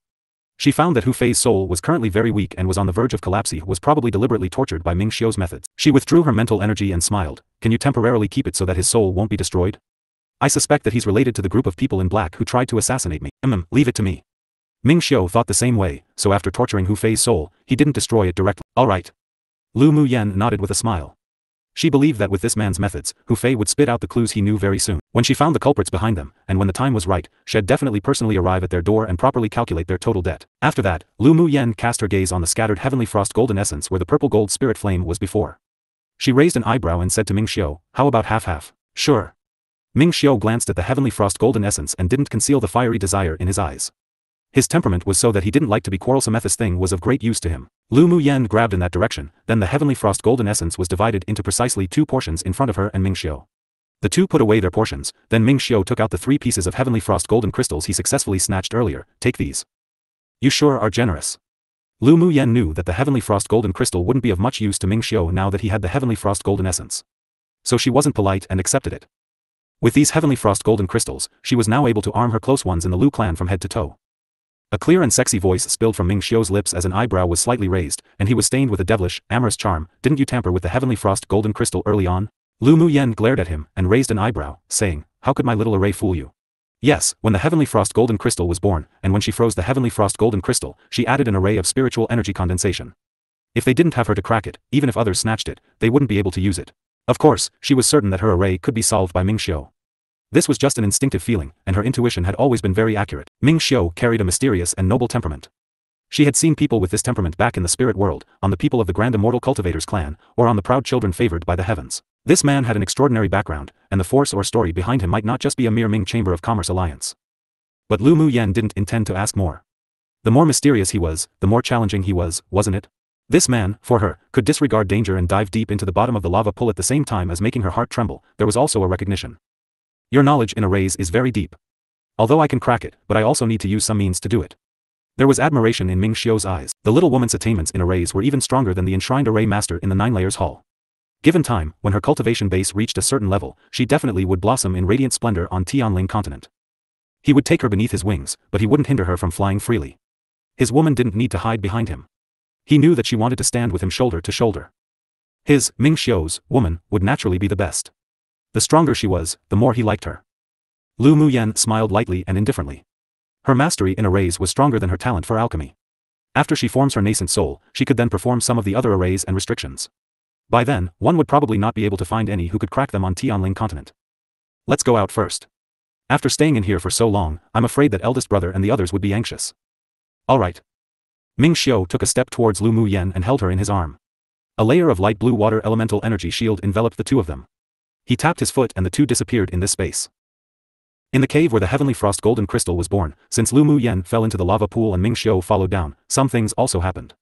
She found that Hu Fei's soul was currently very weak and was on the verge of collapse. He was probably deliberately tortured by Ming Xiu's methods. She withdrew her mental energy and smiled. Can you temporarily keep it so that his soul won't be destroyed? I suspect that he's related to the group of people in black who tried to assassinate me. Leave it to me. Ming Xiu thought the same way, so after torturing Hu Fei's soul, he didn't destroy it directly. Alright. Lu Muyen nodded with a smile. She believed that with this man's methods, Hu Fei would spit out the clues he knew very soon. When she found the culprits behind them, and when the time was right, she'd definitely personally arrive at their door and properly calculate their total debt. After that, Lu Muyen cast her gaze on the scattered heavenly frost golden essence where the purple gold spirit flame was before. She raised an eyebrow and said to Ming Xiu, how about half-half? Sure. Ming Xiu glanced at the heavenly frost golden essence and didn't conceal the fiery desire in his eyes. His temperament was so that he didn't like to be quarrelsome. This thing was of great use to him. Lu Muyen grabbed in that direction, then the heavenly frost golden essence was divided into precisely two portions in front of her and Ming Xiu. The two put away their portions, then Ming Xiu took out the 3 pieces of heavenly frost golden crystals he successfully snatched earlier. Take these. You sure are generous. Lu Muyen knew that the heavenly frost golden crystal wouldn't be of much use to Ming Xiu now that he had the heavenly frost golden essence. So she wasn't polite and accepted it. With these heavenly frost golden crystals, she was now able to arm her close ones in the Lu clan from head to toe. A clear and sexy voice spilled from Ming Xiu's lips as an eyebrow was slightly raised, and he was stained with a devilish, amorous charm. Didn't you tamper with the heavenly frost golden crystal early on? Lu Muyen glared at him and raised an eyebrow, saying, how could my little array fool you? Yes, when the heavenly frost golden crystal was born, and when she froze the heavenly frost golden crystal, she added an array of spiritual energy condensation. If they didn't have her to crack it, even if others snatched it, they wouldn't be able to use it. Of course, she was certain that her array could be solved by Ming Xiu. This was just an instinctive feeling, and her intuition had always been very accurate. Ming Xiu carried a mysterious and noble temperament. She had seen people with this temperament back in the spirit world, on the people of the Grand Immortal Cultivators clan, or on the proud children favored by the heavens. This man had an extraordinary background, and the force or story behind him might not just be a mere Ming Chamber of Commerce alliance. But Lu Mu Yen didn't intend to ask more. The more mysterious he was, the more challenging he was, wasn't it? This man, for her, could disregard danger and dive deep into the bottom of the lava pool at the same time as making her heart tremble. There was also a recognition. Your knowledge in arrays is very deep. Although I can crack it, but I also need to use some means to do it. There was admiration in Ming Xiu's eyes. The little woman's attainments in arrays were even stronger than the enshrined array master in the 9 layers hall. Given time, when her cultivation base reached a certain level, she definitely would blossom in radiant splendor on Tianling continent. He would take her beneath his wings, but he wouldn't hinder her from flying freely. His woman didn't need to hide behind him. He knew that she wanted to stand with him shoulder to shoulder. His, Ming Xiu's, woman, would naturally be the best. The stronger she was, the more he liked her. Lu Mu Yen smiled lightly and indifferently. Her mastery in arrays was stronger than her talent for alchemy. After she forms her nascent soul, she could then perform some of the other arrays and restrictions. By then, one would probably not be able to find any who could crack them on Tianling continent. Let's go out first. After staying in here for so long, I'm afraid that eldest brother and the others would be anxious. Alright. Ming Xiu took a step towards Lu Mu Yen and held her in his arm. A layer of light blue water elemental energy shield enveloped the two of them. He tapped his foot and the two disappeared in this space. In the cave where the heavenly frost golden crystal was born, since Lu Mu Yen fell into the lava pool and Ming Xiu followed down, some things also happened.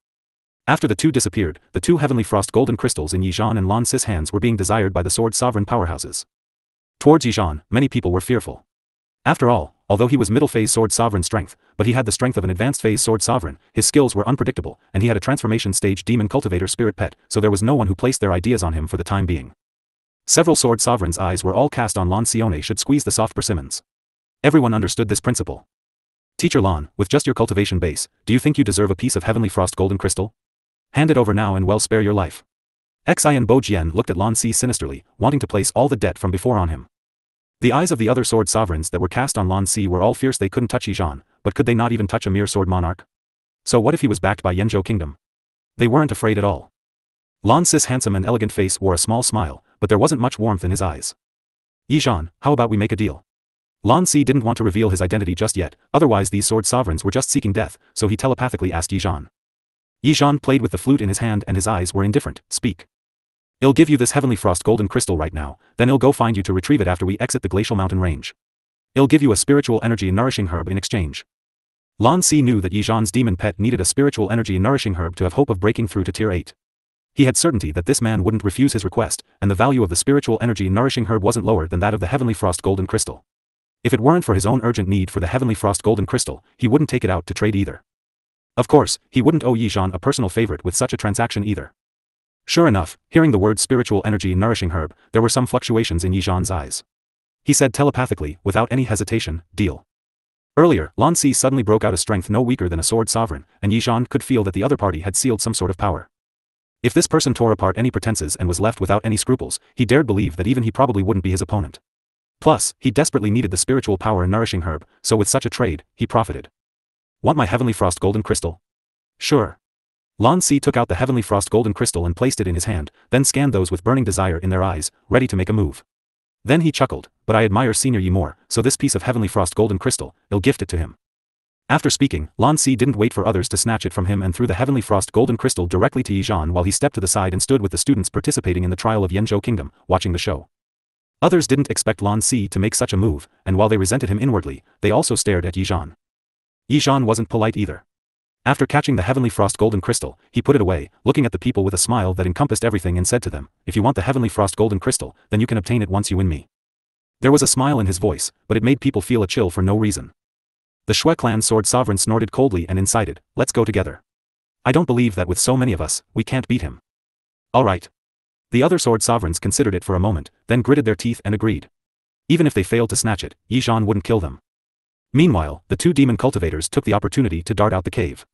After the two disappeared, the two heavenly frost golden crystals in Yizhan and Lan Sis hands were being desired by the sword sovereign powerhouses. Towards Yizhan, many people were fearful. After all, although he was middle phase sword sovereign strength, but he had the strength of an advanced phase sword sovereign, his skills were unpredictable, and he had a transformation stage demon cultivator spirit pet, so there was no one who placed their ideas on him for the time being. Several sword sovereigns' eyes were all cast on Lan Xione should squeeze the soft persimmons. Everyone understood this principle. Teacher Lan, with just your cultivation base, do you think you deserve a piece of heavenly frost golden crystal? Hand it over now and well spare your life. Xian Bojian looked at Lan Si sinisterly, wanting to place all the debt from before on him. The eyes of the other sword sovereigns that were cast on Lan Si were all fierce. They couldn't touch Yizhan, but could they not even touch a mere sword monarch? So what if he was backed by Yanzhou Kingdom? They weren't afraid at all. Lan Si's handsome and elegant face wore a small smile, but there wasn't much warmth in his eyes. Yizhan, how about we make a deal? Lan Si didn't want to reveal his identity just yet, otherwise these sword sovereigns were just seeking death, so he telepathically asked Yizhan. Yizhan played with the flute in his hand and his eyes were indifferent. Speak. I'll give you this heavenly frost golden crystal right now, then I'll go find you to retrieve it after we exit the glacial mountain range. I'll give you a spiritual energy nourishing herb in exchange. Lan Si knew that Yizhan's demon pet needed a spiritual energy nourishing herb to have hope of breaking through to tier 8. He had certainty that this man wouldn't refuse his request, and the value of the spiritual energy nourishing herb wasn't lower than that of the heavenly frost golden crystal. If it weren't for his own urgent need for the heavenly frost golden crystal, he wouldn't take it out to trade either. Of course, he wouldn't owe Yizhan a personal favorite with such a transaction either. Sure enough, hearing the word spiritual energy nourishing herb, there were some fluctuations in Yizhan's eyes. He said telepathically, without any hesitation, deal. Earlier, Lan Si suddenly broke out a strength no weaker than a sword sovereign, and Yizhan could feel that the other party had sealed some sort of power. If this person tore apart any pretenses and was left without any scruples, he dared believe that even he probably wouldn't be his opponent. Plus, he desperately needed the spiritual power nourishing herb, so with such a trade, he profited. Want my heavenly frost golden crystal? Sure. Lan Si took out the heavenly frost golden crystal and placed it in his hand, then scanned those with burning desire in their eyes, ready to make a move. Then he chuckled, but I admire Senior Yi more, so this piece of heavenly frost golden crystal, I'll gift it to him. After speaking, Lan Si didn't wait for others to snatch it from him and threw the heavenly frost golden crystal directly to Yizhan while he stepped to the side and stood with the students participating in the trial of Yanzhou Kingdom, watching the show. Others didn't expect Lan Si to make such a move, and while they resented him inwardly, they also stared at Yizhan. Yizhan wasn't polite either. After catching the heavenly frost golden crystal, he put it away, looking at the people with a smile that encompassed everything and said to them, if you want the heavenly frost golden crystal, then you can obtain it once you win me. There was a smile in his voice, but it made people feel a chill for no reason. The Shui clan sword sovereign snorted coldly and incited, let's go together. I don't believe that with so many of us, we can't beat him. Alright. The other sword sovereigns considered it for a moment, then gritted their teeth and agreed. Even if they failed to snatch it, Yizhan wouldn't kill them. Meanwhile, the two demon cultivators took the opportunity to dart out the cave.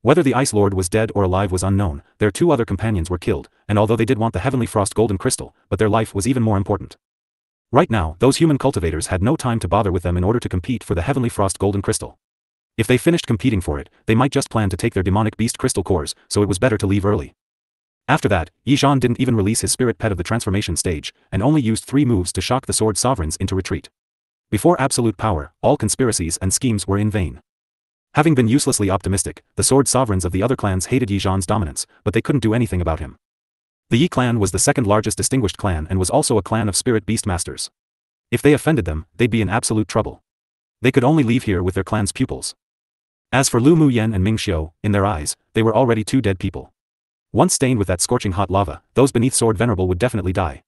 Whether the Ice Lord was dead or alive was unknown, their two other companions were killed, and although they did want the heavenly frost golden crystal, but their life was even more important. Right now, those human cultivators had no time to bother with them in order to compete for the heavenly frost golden crystal. If they finished competing for it, they might just plan to take their demonic beast crystal cores, so it was better to leave early. After that, Yizhan didn't even release his spirit pet of the transformation stage, and only used 3 moves to shock the sword sovereigns into retreat. Before absolute power, all conspiracies and schemes were in vain. Having been uselessly optimistic, the sword sovereigns of the other clans hated Yi Zhan's dominance, but they couldn't do anything about him. The Yi clan was the second largest distinguished clan and was also a clan of spirit beast masters. If they offended them, they'd be in absolute trouble. They could only leave here with their clan's pupils. As for Lu Muyen and Ming Xiu, in their eyes, they were already two dead people. Once stained with that scorching hot lava, those beneath Sword Venerable would definitely die.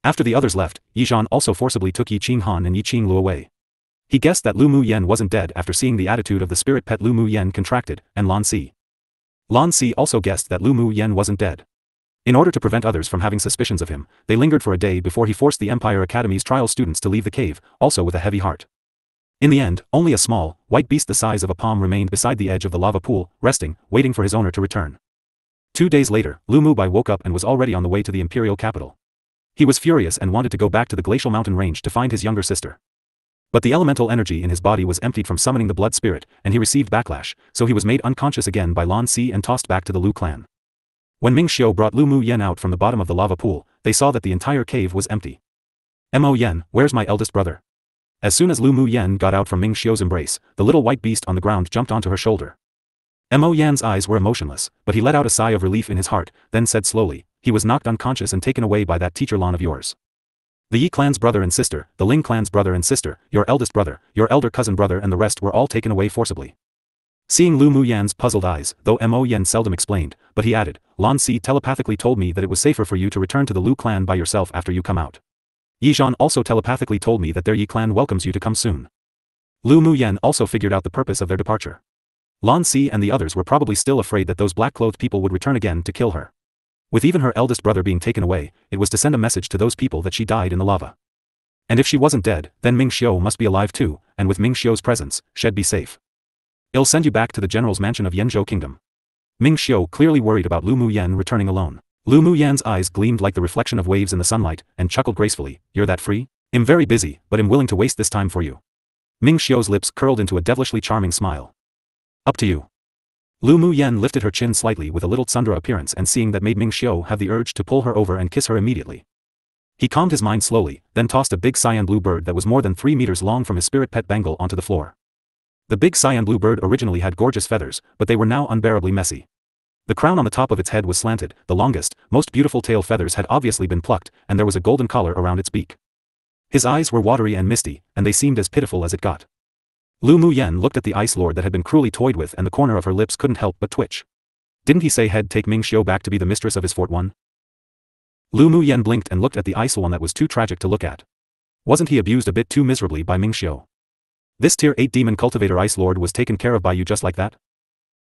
After the others left, Yi Zhan also forcibly took Yi Qinghan and Yi Qinglu away. He guessed that Lu Muyen wasn't dead after seeing the attitude of the spirit pet Lu Muyen contracted, and Lan Si. Lan Si also guessed that Lu Muyen wasn't dead. In order to prevent others from having suspicions of him, they lingered for a day before he forced the Empire Academy's trial students to leave the cave, also with a heavy heart. In the end, only a small, white beast the size of a palm remained beside the edge of the lava pool, resting, waiting for his owner to return. 2 days later, Lu Mubai woke up and was already on the way to the imperial capital. He was furious and wanted to go back to the glacial mountain range to find his younger sister. But the elemental energy in his body was emptied from summoning the blood spirit, and he received backlash, so he was made unconscious again by Lan Si and tossed back to the Lu clan. When Ming Xiu brought Lu Muyen out from the bottom of the lava pool, they saw that the entire cave was empty. Mo Yen, where's my eldest brother? As soon as Lu Muyen got out from Ming Xiu's embrace, the little white beast on the ground jumped onto her shoulder. Mo Yan's eyes were emotionless, but he let out a sigh of relief in his heart, then said slowly, he was knocked unconscious and taken away by that teacher Lan of yours. The Yi clan's brother and sister, the Ling clan's brother and sister, your eldest brother, your elder cousin brother and the rest were all taken away forcibly. Seeing Lu Muyen's puzzled eyes, though Mo Yen seldom explained, but he added, Lan Si telepathically told me that it was safer for you to return to the Lu clan by yourself after you come out. Yi Zhan also telepathically told me that their Yi clan welcomes you to come soon. Lu Muyen also figured out the purpose of their departure. Lan Si and the others were probably still afraid that those black-clothed people would return again to kill her. With even her eldest brother being taken away, it was to send a message to those people that she died in the lava. And if she wasn't dead, then Ming Xiu must be alive too, and with Ming Xiu's presence, she'd be safe. I'll send you back to the general's mansion of Yanzhou Kingdom. Ming Xiu clearly worried about Lu Muyen returning alone. Lu Muyen's eyes gleamed like the reflection of waves in the sunlight, and chuckled gracefully, you're that free? I'm very busy, but I'm willing to waste this time for you. Ming Xiu's lips curled into a devilishly charming smile. Up to you. Lu Muyen lifted her chin slightly with a little tsundere appearance and seeing that made Ming Xiu have the urge to pull her over and kiss her immediately. He calmed his mind slowly, then tossed a big cyan blue bird that was more than 3 meters long from his spirit pet bangle onto the floor. The big cyan blue bird originally had gorgeous feathers, but they were now unbearably messy. The crown on the top of its head was slanted, the longest, most beautiful tail feathers had obviously been plucked, and there was a golden collar around its beak. His eyes were watery and misty, and they seemed as pitiful as it got. Lu Muyen looked at the Ice Lord that had been cruelly toyed with and the corner of her lips couldn't help but twitch. Didn't he say he'd take Ming Xiu back to be the mistress of his Fort 1? Lu Muyen blinked and looked at the Ice One that was too tragic to look at. Wasn't he abused a bit too miserably by Ming Xiu? This tier 8 demon cultivator Ice Lord was taken care of by you just like that?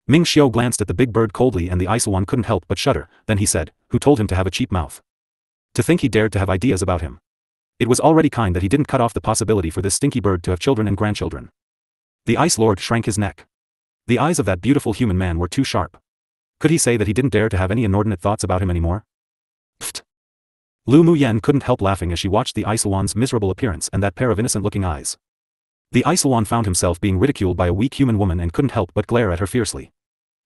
Ming Xiu glanced at the big bird coldly and the Ice One couldn't help but shudder, then he said, who told him to have a cheap mouth? To think he dared to have ideas about him. It was already kind that he didn't cut off the possibility for this stinky bird to have children and grandchildren. The Ice Lord shrank his neck. The eyes of that beautiful human man were too sharp. Could he say that he didn't dare to have any inordinate thoughts about him anymore? Pfft. Lu Muyen couldn't help laughing as she watched the Ice One's miserable appearance and that pair of innocent-looking eyes. The Ice One found himself being ridiculed by a weak human woman and couldn't help but glare at her fiercely.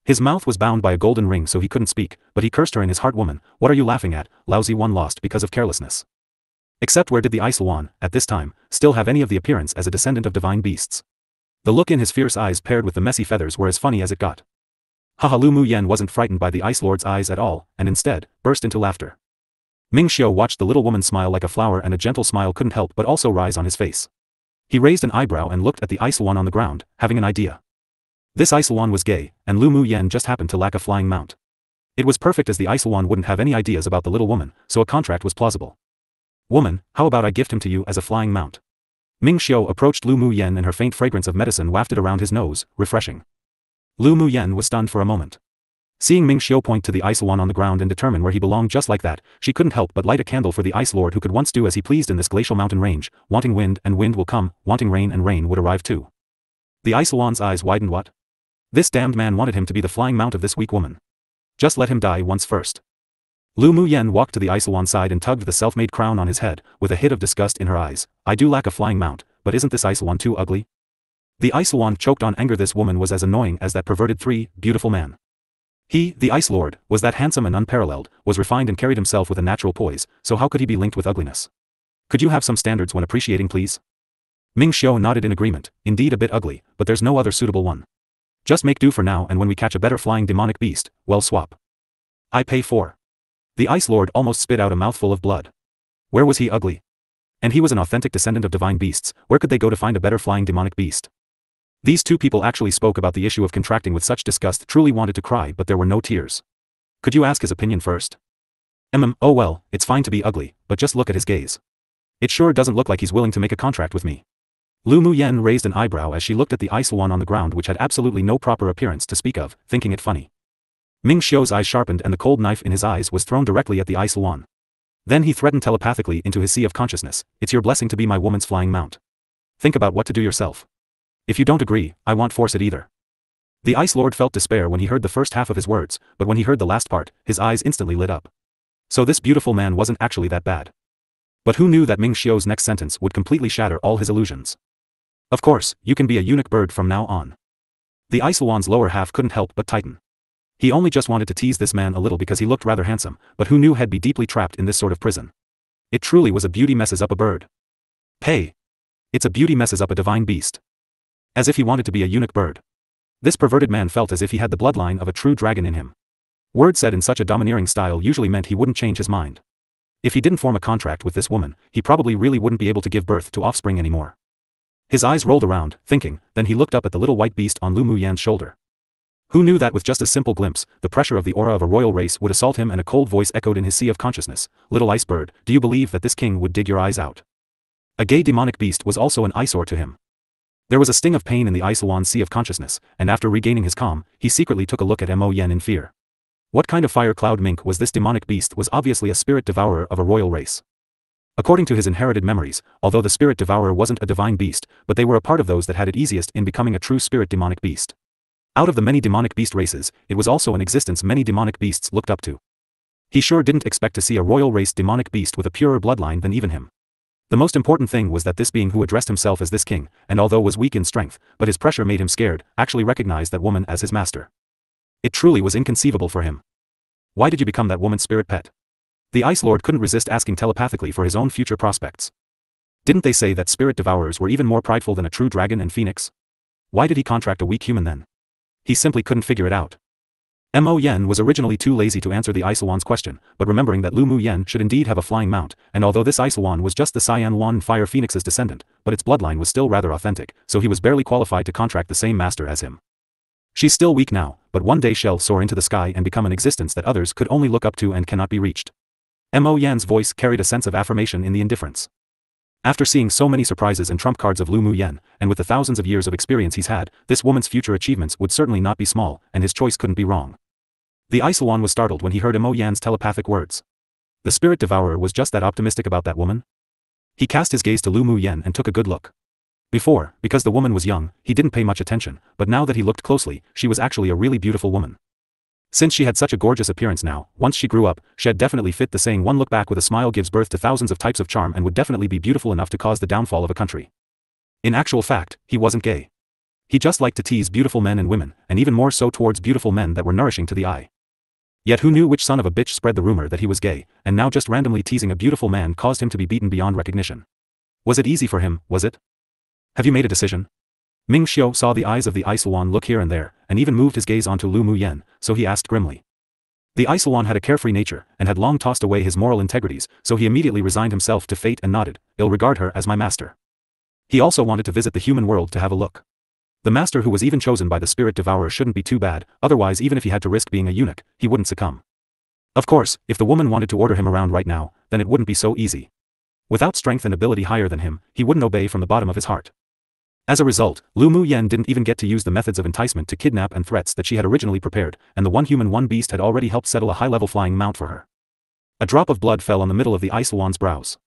His mouth was bound by a golden ring so he couldn't speak, but he cursed her in his heart, woman, what are you laughing at, lousy one lost because of carelessness. Except where did the Ice One, at this time, still have any of the appearance as a descendant of divine beasts? The look in his fierce eyes paired with the messy feathers were as funny as it got. Haha, Lu Muyen wasn't frightened by the Ice Lord's eyes at all, and instead, burst into laughter. Ming Xiu watched the little woman smile like a flower and a gentle smile couldn't help but also rise on his face. He raised an eyebrow and looked at the Ice One on the ground, having an idea. This Ice One was gay, and Lu Muyen just happened to lack a flying mount. It was perfect as the Ice One wouldn't have any ideas about the little woman, so a contract was plausible. Woman, how about I gift him to you as a flying mount? Ming Xiu approached Lu Muyen and her faint fragrance of medicine wafted around his nose, refreshing. Lu Muyen was stunned for a moment. Seeing Ming Xiu point to the Ice One on the ground and determine where he belonged just like that, she couldn't help but light a candle for the Ice Lord who could once do as he pleased in this glacial mountain range, wanting wind and wind will come, wanting rain and rain would arrive too. The Ice One's eyes widened. What? This damned man wanted him to be the flying mount of this weak woman. Just let him die once first. Lu Muyen walked to the Ice One's side and tugged the self-made crown on his head, with a hit of disgust in her eyes. I do lack a flying mount, but isn't this Ice One too ugly? The Ice One choked on anger. This woman was as annoying as that perverted beautiful man. He, the Ice Lord, was that handsome and unparalleled, was refined and carried himself with a natural poise, so how could he be linked with ugliness? Could you have some standards when appreciating, please? Ming Xiu nodded in agreement, indeed a bit ugly, but there's no other suitable one. Just make do for now, and when we catch a better flying demonic beast, well swap. I pay for. The Ice Lord almost spit out a mouthful of blood. Where was he ugly? And he was an authentic descendant of divine beasts, where could they go to find a better flying demonic beast? These two people actually spoke about the issue of contracting with such disgust, truly wanted to cry, but there were no tears. Could you ask his opinion first? Oh well, it's fine to be ugly, but just look at his gaze. It sure doesn't look like he's willing to make a contract with me. Lu Muyen raised an eyebrow as she looked at the Ice One on the ground, which had absolutely no proper appearance to speak of, thinking it funny. Ming Xiu's eyes sharpened and the cold knife in his eyes was thrown directly at the Ice One. Then he threatened telepathically into his sea of consciousness, "It's your blessing to be my woman's flying mount. Think about what to do yourself. If you don't agree, I won't force it either." The Ice Lord felt despair when he heard the first half of his words, but when he heard the last part, his eyes instantly lit up. So this beautiful man wasn't actually that bad. But who knew that Ming Xiu's next sentence would completely shatter all his illusions? Of course, you can be a eunuch bird from now on. The Ice One's lower half couldn't help but tighten. He only just wanted to tease this man a little because he looked rather handsome, but who knew he'd be deeply trapped in this sort of prison. It truly was a beauty messes up a bird. Hey! It's a beauty messes up a divine beast. As if he wanted to be a eunuch bird. This perverted man felt as if he had the bloodline of a true dragon in him. Words said in such a domineering style usually meant he wouldn't change his mind. If he didn't form a contract with this woman, he probably really wouldn't be able to give birth to offspring anymore. His eyes rolled around, thinking, then he looked up at the little white beast on Lu Muyan's shoulder. Who knew that with just a simple glimpse, the pressure of the aura of a royal race would assault him, and a cold voice echoed in his sea of consciousness, "Little ice bird, do you believe that this king would dig your eyes out?" A gay demonic beast was also an eyesore to him. There was a sting of pain in the Ice One's sea of consciousness, and after regaining his calm, he secretly took a look at Mo Yen in fear. What kind of fire cloud mink was this demonic beast? Was obviously a spirit devourer of a royal race. According to his inherited memories, although the spirit devourer wasn't a divine beast, but they were a part of those that had it easiest in becoming a true spirit demonic beast. Out of the many demonic beast races, it was also an existence many demonic beasts looked up to. He sure didn't expect to see a royal race demonic beast with a purer bloodline than even him. The most important thing was that this being who addressed himself as this king, and although was weak in strength, but his pressure made him scared, actually recognized that woman as his master. It truly was inconceivable for him. Why did you become that woman's spirit pet? The Ice Lord couldn't resist asking telepathically for his own future prospects. Didn't they say that spirit devourers were even more prideful than a true dragon and phoenix? Why did he contract a weak human then? He simply couldn't figure it out. Mo Yen was originally too lazy to answer the Ice One's question, but remembering that Lu Mu Yen should indeed have a flying mount, and although this Ice One was just the Cyan Wan Fire Phoenix's descendant, but its bloodline was still rather authentic, so he was barely qualified to contract the same master as him. She's still weak now, but one day she'll soar into the sky and become an existence that others could only look up to and cannot be reached. Mo Yan's voice carried a sense of affirmation in the indifference. After seeing so many surprises and trump cards of Lu Mu Yen, and with the thousands of years of experience he's had, this woman's future achievements would certainly not be small, and his choice couldn't be wrong. The Ice One was startled when he heard Mo Yan's telepathic words. The spirit devourer was just that optimistic about that woman? He cast his gaze to Lu Mu Yen and took a good look. Before, because the woman was young, he didn't pay much attention, but now that he looked closely, she was actually a really beautiful woman. Since she had such a gorgeous appearance now, once she grew up, she'd definitely fit the saying one look back with a smile gives birth to thousands of types of charm and would definitely be beautiful enough to cause the downfall of a country. In actual fact, he wasn't gay. He just liked to tease beautiful men and women, and even more so towards beautiful men that were nourishing to the eye. Yet who knew which son of a bitch spread the rumor that he was gay, and now just randomly teasing a beautiful man caused him to be beaten beyond recognition. Was it easy for him, was it? Have you made a decision? Ming Xiu saw the eyes of the Ice One look here and there, and even moved his gaze onto Lu Mu Yen, so he asked grimly. The Ice One had a carefree nature, and had long tossed away his moral integrities, so he immediately resigned himself to fate and nodded, "I'll regard her as my master." He also wanted to visit the human world to have a look. The master who was even chosen by the spirit devourer shouldn't be too bad, otherwise even if he had to risk being a eunuch, he wouldn't succumb. Of course, if the woman wanted to order him around right now, then it wouldn't be so easy. Without strength and ability higher than him, he wouldn't obey from the bottom of his heart. As a result, Lu Mu Yen didn't even get to use the methods of enticement to kidnap and threats that she had originally prepared, and the one human one beast had already helped settle a high-level flying mount for her. A drop of blood fell on the middle of the Ice One's brows.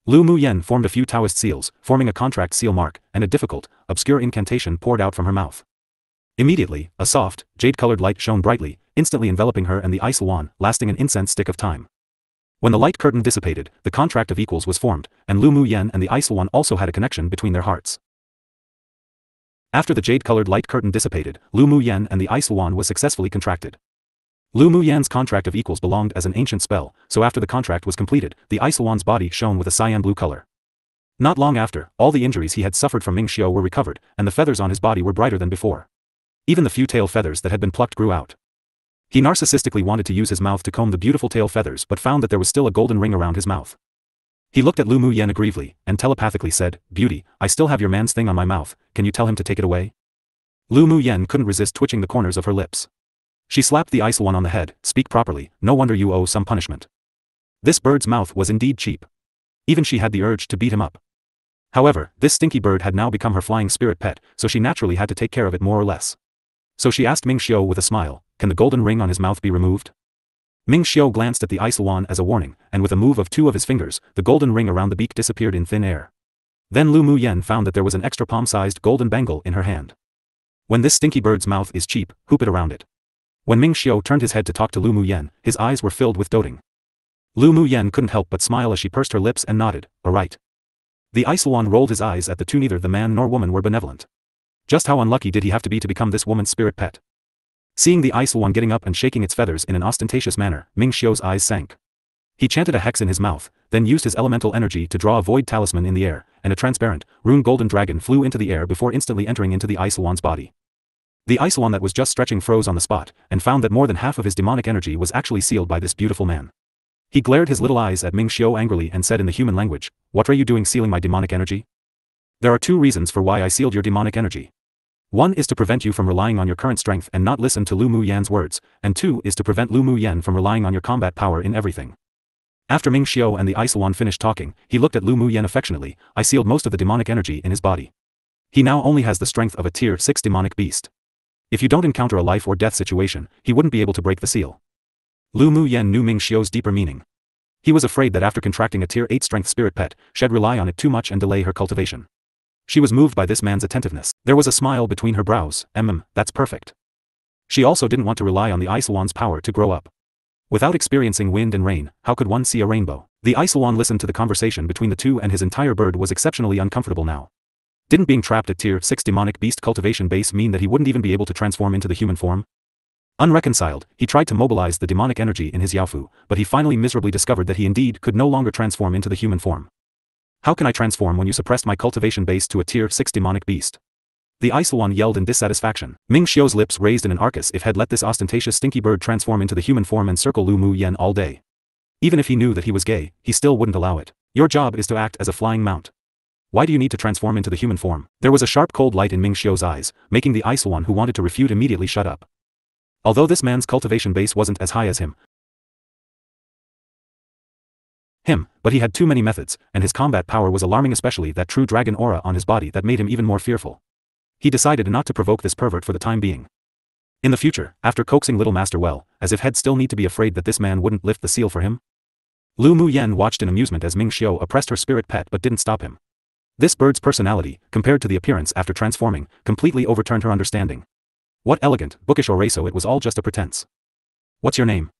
Lu Mu Yen formed a few Taoist seals, forming a contract seal mark, and a difficult, obscure incantation poured out from her mouth. Immediately, a soft, jade-colored light shone brightly, instantly enveloping her and the Ice One, lasting an incense stick of time. When the light curtain dissipated, the contract of equals was formed, and Lu Mu Yen and the Ice One also had a connection between their hearts. After the jade-colored light curtain dissipated, Lu Mu Yen and the Ice One was successfully contracted. Lu Mu Yan's contract of equals belonged as an ancient spell, so after the contract was completed, the Ice One's body shone with a cyan blue color. Not long after, all the injuries he had suffered from Ming Xiao were recovered, and the feathers on his body were brighter than before. Even the few tail feathers that had been plucked grew out. He narcissistically wanted to use his mouth to comb the beautiful tail feathers but found that there was still a golden ring around his mouth. He looked at Lu Mu Yen aggressively, and telepathically said, "Beauty, I still have your man's thing on my mouth, can you tell him to take it away?" Lu Mu Yen couldn't resist twitching the corners of her lips. She slapped the Ice One on the head. "Speak properly, no wonder you owe some punishment." This bird's mouth was indeed cheap. Even she had the urge to beat him up. However, this stinky bird had now become her flying spirit pet, so she naturally had to take care of it more or less. So she asked Ming Xiao with a smile, "Can the golden ring on his mouth be removed?" Ming Xiao glanced at the Ice One as a warning, and with a move of two of his fingers, the golden ring around the beak disappeared in thin air. Then Lu Mu Yen found that there was an extra palm-sized golden bangle in her hand. When this stinky bird's mouth is cheap, hoop it around it. When Ming Xiao turned his head to talk to Lu Mu Yen, his eyes were filled with doting. Lu Mu Yen couldn't help but smile as she pursed her lips and nodded, "Alright." The Ice One rolled his eyes at the two. Neither the man nor woman were benevolent. Just how unlucky did he have to be to become this woman's spirit pet? Seeing the Ice One getting up and shaking its feathers in an ostentatious manner, Ming Xiao's eyes sank. He chanted a hex in his mouth, then used his elemental energy to draw a void talisman in the air, and a transparent, rune golden dragon flew into the air before instantly entering into the Ice One's body. The Ice One that was just stretching froze on the spot, and found that more than half of his demonic energy was actually sealed by this beautiful man. He glared his little eyes at Ming Xiao angrily and said in the human language, "What are you doing sealing my demonic energy?" "There are two reasons for why I sealed your demonic energy. One is to prevent you from relying on your current strength and not listen to Lu Mu Yan's words, and two is to prevent Lu Mu Yan from relying on your combat power in everything." After Ming Xiao and the Ice One finished talking, he looked at Lu Mu Yan affectionately. "I sealed most of the demonic energy in his body. He now only has the strength of a tier 6 demonic beast. If you don't encounter a life or death situation, he wouldn't be able to break the seal." Lu Mu Yan knew Ming Xiao's deeper meaning. He was afraid that after contracting a tier 8 strength spirit pet, she'd rely on it too much and delay her cultivation. She was moved by this man's attentiveness. There was a smile between her brows. That's perfect." She also didn't want to rely on the Ice One's power to grow up. Without experiencing wind and rain, how could one see a rainbow? The Ice One listened to the conversation between the two, and his entire bird was exceptionally uncomfortable now. Didn't being trapped at tier 6 demonic beast cultivation base mean that he wouldn't even be able to transform into the human form? Unreconciled, he tried to mobilize the demonic energy in his Yaofu, but he finally miserably discovered that he indeed could no longer transform into the human form. "How can I transform when you suppressed my cultivation base to a tier 6 demonic beast?" The Ice One yelled in dissatisfaction. Ming Xiao's lips raised in an arc as if had let this ostentatious stinky bird transform into the human form and circle Lu Mu Yen all day. Even if he knew that he was gay, he still wouldn't allow it. "Your job is to act as a flying mount. Why do you need to transform into the human form?" There was a sharp cold light in Ming Xiao's eyes, making the Ice One who wanted to refute immediately shut up. Although this man's cultivation base wasn't as high as him, but he had too many methods, and his combat power was alarming, especially that true dragon aura on his body that made him even more fearful. He decided not to provoke this pervert for the time being. In the future, after coaxing little Master well, as if he'd still need to be afraid that this man wouldn't lift the seal for him. Lu Mu Yen watched in amusement as Ming Xiao oppressed her spirit pet but didn't stop him. This bird's personality, compared to the appearance after transforming, completely overturned her understanding. What elegant, bookish oraso, it was all just a pretense. "What's your name?"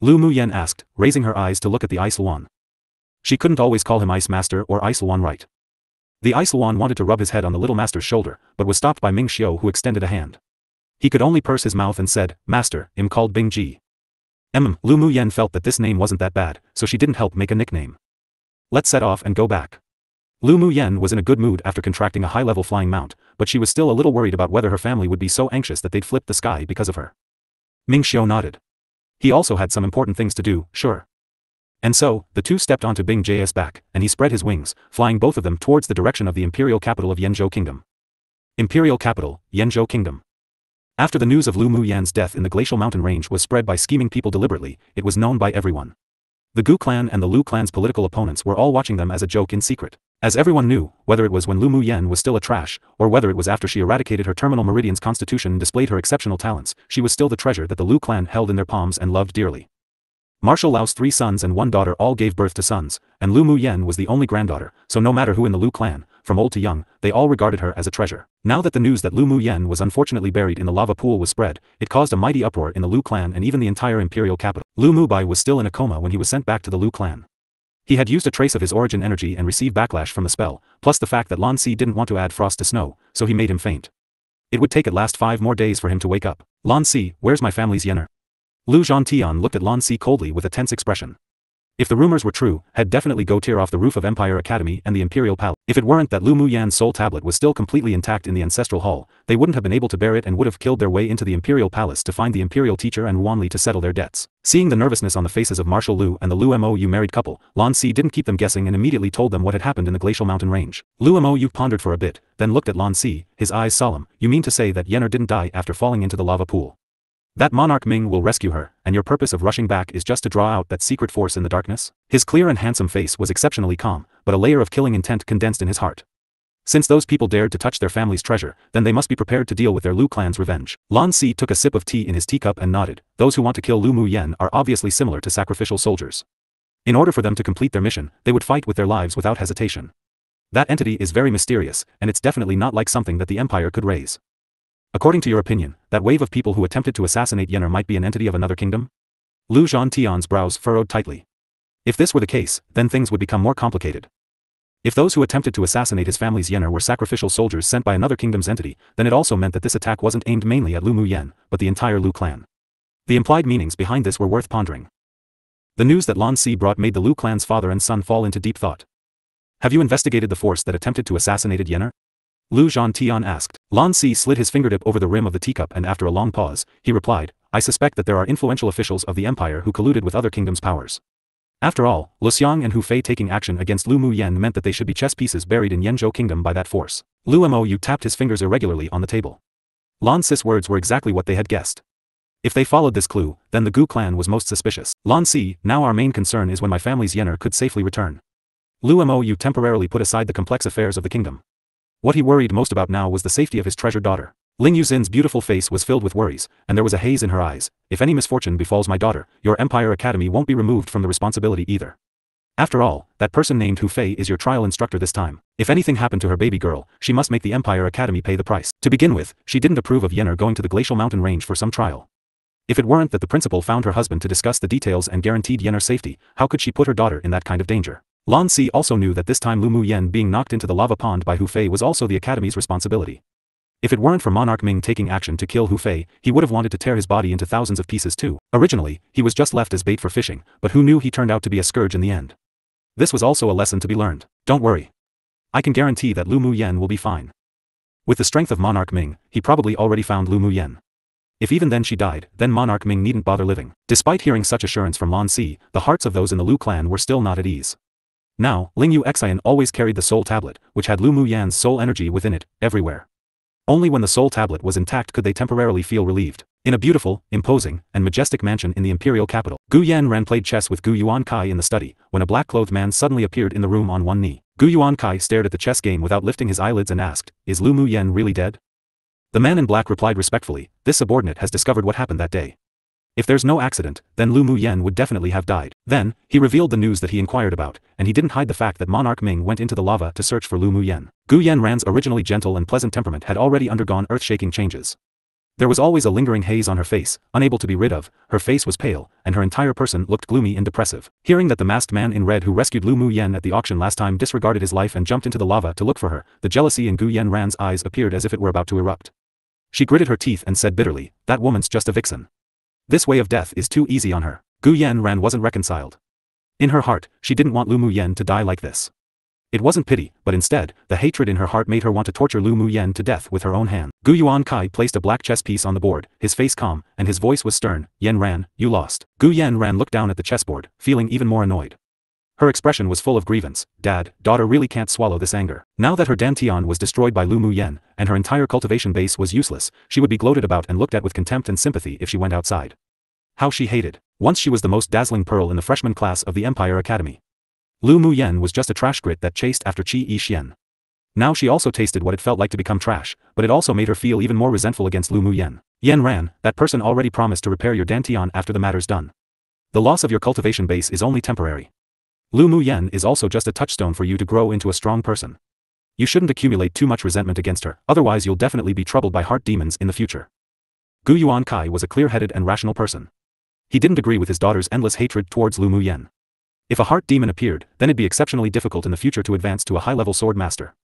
Lu Mu Yen asked, raising her eyes to look at the Ice One. She couldn't always call him Ice Master or Ice One right. The Ice One wanted to rub his head on the little master's shoulder, but was stopped by Ming Xiao, who extended a hand. He could only purse his mouth and said, "Master, I'm called Bing Ji." Lu Mu Yen felt that this name wasn't that bad, so she didn't help make a nickname. "Let's set off and go back." Lu Mu Yen was in a good mood after contracting a high-level flying mount, but she was still a little worried about whether her family would be so anxious that they'd flip the sky because of her. Ming Xiao nodded. He also had some important things to do, sure. And so, the two stepped onto Bing J's back, and he spread his wings, flying both of them towards the direction of the imperial capital of Yanzhou Kingdom. Imperial capital, Yanzhou Kingdom. After the news of Lu Mu Yan's death in the glacial mountain range was spread by scheming people deliberately, it was known by everyone. The Gu clan and the Lu clan's political opponents were all watching them as a joke in secret. As everyone knew, whether it was when Lu Mu Yen was still a trash, or whether it was after she eradicated her terminal meridian's constitution and displayed her exceptional talents, she was still the treasure that the Lu clan held in their palms and loved dearly. Marshal Lao's 3 sons and 1 daughter all gave birth to sons, and Lu Mu Yen was the only granddaughter, so no matter who in the Lu clan, from old to young, they all regarded her as a treasure. Now that the news that Lu Mu Yen was unfortunately buried in the lava pool was spread, it caused a mighty uproar in the Lu clan and even the entire imperial capital. Lu Mubai was still in a coma when he was sent back to the Lu clan. He had used a trace of his origin energy and received backlash from the spell, plus the fact that Lan Si didn't want to add frost to snow, so he made him faint. It would take at last 5 more days for him to wake up. "Lan Si, where's my family's yener?" Lu Zhantian looked at Lan Si coldly with a tense expression. If the rumors were true, had definitely go tear off the roof of Empire Academy and the Imperial Palace. If it weren't that Lu Muyan's soul tablet was still completely intact in the Ancestral Hall, they wouldn't have been able to bear it and would have killed their way into the Imperial Palace to find the Imperial teacher and Wanli to settle their debts. Seeing the nervousness on the faces of Marshal Lu and the Lu Mou married couple, Lan Si didn't keep them guessing and immediately told them what had happened in the glacial mountain range. Lu Mou pondered for a bit, then looked at Lan Si, his eyes solemn. You mean to say that Yenner didn't die after falling into the lava pool? That monarch Ming will rescue her, and your purpose of rushing back is just to draw out that secret force in the darkness? His clear and handsome face was exceptionally calm, but a layer of killing intent condensed in his heart. Since those people dared to touch their family's treasure, then they must be prepared to deal with their Lu clan's revenge. Lan Si took a sip of tea in his teacup and nodded. Those who want to kill Lu Muyan are obviously similar to sacrificial soldiers. In order for them to complete their mission, they would fight with their lives without hesitation. That entity is very mysterious, and it's definitely not like something that the Empire could raise. According to your opinion, that wave of people who attempted to assassinate Yenner might be an entity of another kingdom? Lu Zhantian's brows furrowed tightly. If this were the case, then things would become more complicated. If those who attempted to assassinate his family's Yenner were sacrificial soldiers sent by another kingdom's entity, then it also meant that this attack wasn't aimed mainly at Lu Muyan, but the entire Lu clan. The implied meanings behind this were worth pondering. The news that Lan Si brought made the Lu clan's father and son fall into deep thought. Have you investigated the force that attempted to assassinate Yenner? Lu Zhantian asked. Lan Si slid his fingertip over the rim of the teacup and after a long pause, he replied, I suspect that there are influential officials of the Empire who colluded with other kingdoms' powers. After all, Lu Xiang and Hu Fei taking action against Lu Muyan meant that they should be chess pieces buried in Yanzhou Kingdom by that force. Lu Mou tapped his fingers irregularly on the table. Lan Si's words were exactly what they had guessed. If they followed this clue, then the Gu clan was most suspicious. Lan Si, now our main concern is when my family's Yenner could safely return. Lu Mou temporarily put aside the complex affairs of the kingdom. What he worried most about now was the safety of his treasured daughter. Ling Yuzin's beautiful face was filled with worries, and there was a haze in her eyes. If any misfortune befalls my daughter, your Empire Academy won't be removed from the responsibility either. After all, that person named Hu Fei is your trial instructor this time. If anything happened to her baby girl, she must make the Empire Academy pay the price. To begin with, she didn't approve of Yenner going to the glacial mountain range for some trial. If it weren't that the principal found her husband to discuss the details and guaranteed Yenner's safety, how could she put her daughter in that kind of danger? Lan Si also knew that this time Lu Muyan being knocked into the lava pond by Hu Fei was also the Academy's responsibility. If it weren't for Monarch Ming taking action to kill Hu Fei, he would have wanted to tear his body into thousands of pieces too. Originally, he was just left as bait for fishing, but who knew he turned out to be a scourge in the end. This was also a lesson to be learned. Don't worry. I can guarantee that Lu Muyan will be fine. With the strength of Monarch Ming, he probably already found Lu Muyan. If even then she died, then Monarch Ming needn't bother living. Despite hearing such assurance from Lan Si, the hearts of those in the Lu clan were still not at ease. Now, Ling Yu Xian always carried the soul tablet, which had Lu Muyan's soul energy within it, everywhere. Only when the soul tablet was intact could they temporarily feel relieved. In a beautiful, imposing, and majestic mansion in the imperial capital, Gu Yanran played chess with Gu Yuankai in the study, when a black-clothed man suddenly appeared in the room on one knee. Gu Yuankai stared at the chess game without lifting his eyelids and asked, "Is Lu Muyan really dead?" The man in black replied respectfully, "This subordinate has discovered what happened that day. If there's no accident, then Lu Muyan would definitely have died." Then, he revealed the news that he inquired about, and he didn't hide the fact that Monarch Ming went into the lava to search for Lu Muyan. Gu Yanran's originally gentle and pleasant temperament had already undergone earth-shaking changes. There was always a lingering haze on her face, unable to be rid of, her face was pale, and her entire person looked gloomy and depressive. Hearing that the masked man in red who rescued Lu Muyan at the auction last time disregarded his life and jumped into the lava to look for her, the jealousy in Gu Yanran's eyes appeared as if it were about to erupt. She gritted her teeth and said bitterly, "That woman's just a vixen. This way of death is too easy on her." Gu Yanran wasn't reconciled. In her heart, she didn't want Lu Muyan to die like this. It wasn't pity, but instead, the hatred in her heart made her want to torture Lu Muyan to death with her own hand. Gu Yuankai placed a black chess piece on the board, his face calm, and his voice was stern. "Yanran, you lost." Gu Yanran looked down at the chessboard, feeling even more annoyed. Her expression was full of grievance. Dad, daughter really can't swallow this anger. Now that her Dantian was destroyed by Lu Muyan, and her entire cultivation base was useless, she would be gloated about and looked at with contempt and sympathy if she went outside. How she hated. Once she was the most dazzling pearl in the freshman class of the Empire Academy. Lu Muyan was just a trash grit that chased after Qi Yixian. Now she also tasted what it felt like to become trash, but it also made her feel even more resentful against Lu Muyan. Yanran, that person already promised to repair your Dantian after the matter's done. The loss of your cultivation base is only temporary. Lu Muyan is also just a touchstone for you to grow into a strong person. You shouldn't accumulate too much resentment against her, otherwise you'll definitely be troubled by heart demons in the future. Gu Yuankai was a clear-headed and rational person. He didn't agree with his daughter's endless hatred towards Lu Muyan. If a heart demon appeared, then it'd be exceptionally difficult in the future to advance to a high-level sword master.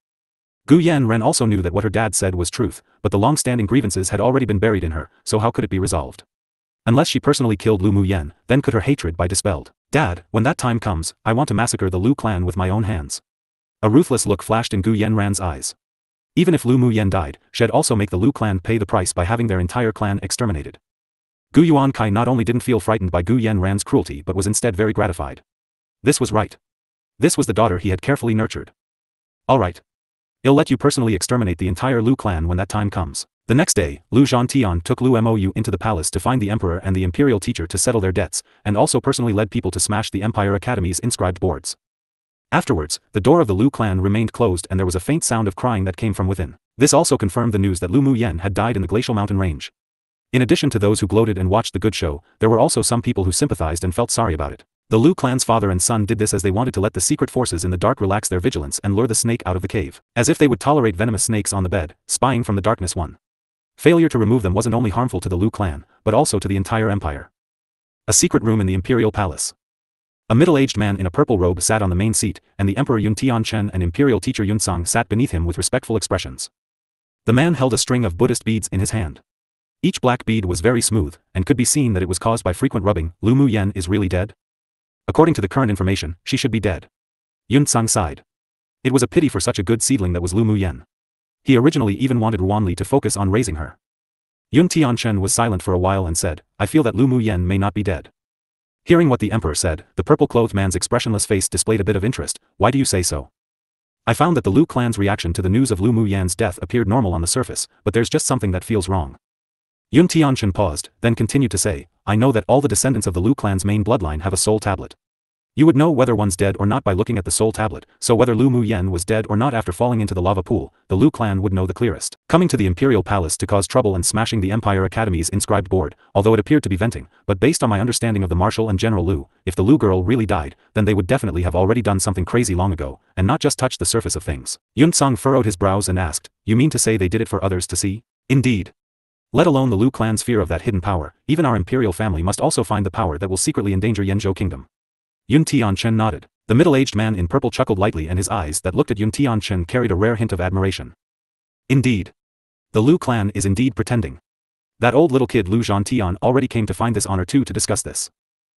Gu Yanran also knew that what her dad said was truth, but the long-standing grievances had already been buried in her, so how could it be resolved? Unless she personally killed Lu Muyan, then could her hatred be dispelled. Dad, when that time comes, I want to massacre the Lu clan with my own hands. A ruthless look flashed in Gu Yenran's eyes. Even if Lu Muyen died, she'd also make the Lu clan pay the price by having their entire clan exterminated. Gu Yuankai not only didn't feel frightened by Gu Yenran's cruelty but was instead very gratified. This was right. This was the daughter he had carefully nurtured. Alright. I'll let you personally exterminate the entire Lu clan when that time comes. The next day, Lu Zhantian took Lu Mou into the palace to find the emperor and the imperial teacher to settle their debts, and also personally led people to smash the Empire Academy's inscribed boards. Afterwards, the door of the Lu clan remained closed and there was a faint sound of crying that came from within. This also confirmed the news that Lu Muyen had died in the glacial mountain range. In addition to those who gloated and watched the good show, there were also some people who sympathized and felt sorry about it. The Lu clan's father and son did this as they wanted to let the secret forces in the dark relax their vigilance and lure the snake out of the cave. As if they would tolerate venomous snakes on the bed, spying from the darkness one. Failure to remove them wasn't only harmful to the Lu clan, but also to the entire empire. A secret room in the imperial palace. A middle-aged man in a purple robe sat on the main seat, and the Emperor Yun Tianchen and imperial teacher Yun Song sat beneath him with respectful expressions. The man held a string of Buddhist beads in his hand. Each black bead was very smooth, and could be seen that it was caused by frequent rubbing. Lu Muyen is really dead? According to the current information, she should be dead. Yun Song sighed. It was a pity for such a good seedling that was Lu Muyen. He originally even wanted Ruanli to focus on raising her. Yun Tianchen was silent for a while and said, I feel that Lu Muyen may not be dead. Hearing what the emperor said, the purple-clothed man's expressionless face displayed a bit of interest. Why do you say so? I found that the Lu clan's reaction to the news of Lu Muyen's death appeared normal on the surface, but there's just something that feels wrong. Yun Tianchen paused, then continued to say, I know that all the descendants of the Lu clan's main bloodline have a soul tablet. You would know whether one's dead or not by looking at the soul tablet, so whether Lu Muyen was dead or not after falling into the lava pool, the Lu clan would know the clearest. Coming to the imperial palace to cause trouble and smashing the Empire Academy's inscribed board, although it appeared to be venting, but based on my understanding of the Marshal and General Lu, if the Lu girl really died, then they would definitely have already done something crazy long ago, and not just touched the surface of things. Yun Song furrowed his brows and asked, you mean to say they did it for others to see? Indeed. Let alone the Lu clan's fear of that hidden power, even our imperial family must also find the power that will secretly endanger Yanzhou Kingdom. Yun Tianchen nodded. The middle-aged man in purple chuckled lightly and his eyes that looked at Yun Tianchen carried a rare hint of admiration. Indeed. The Lu clan is indeed pretending. That old little kid Lu Zhantian already came to find this honor too to discuss this.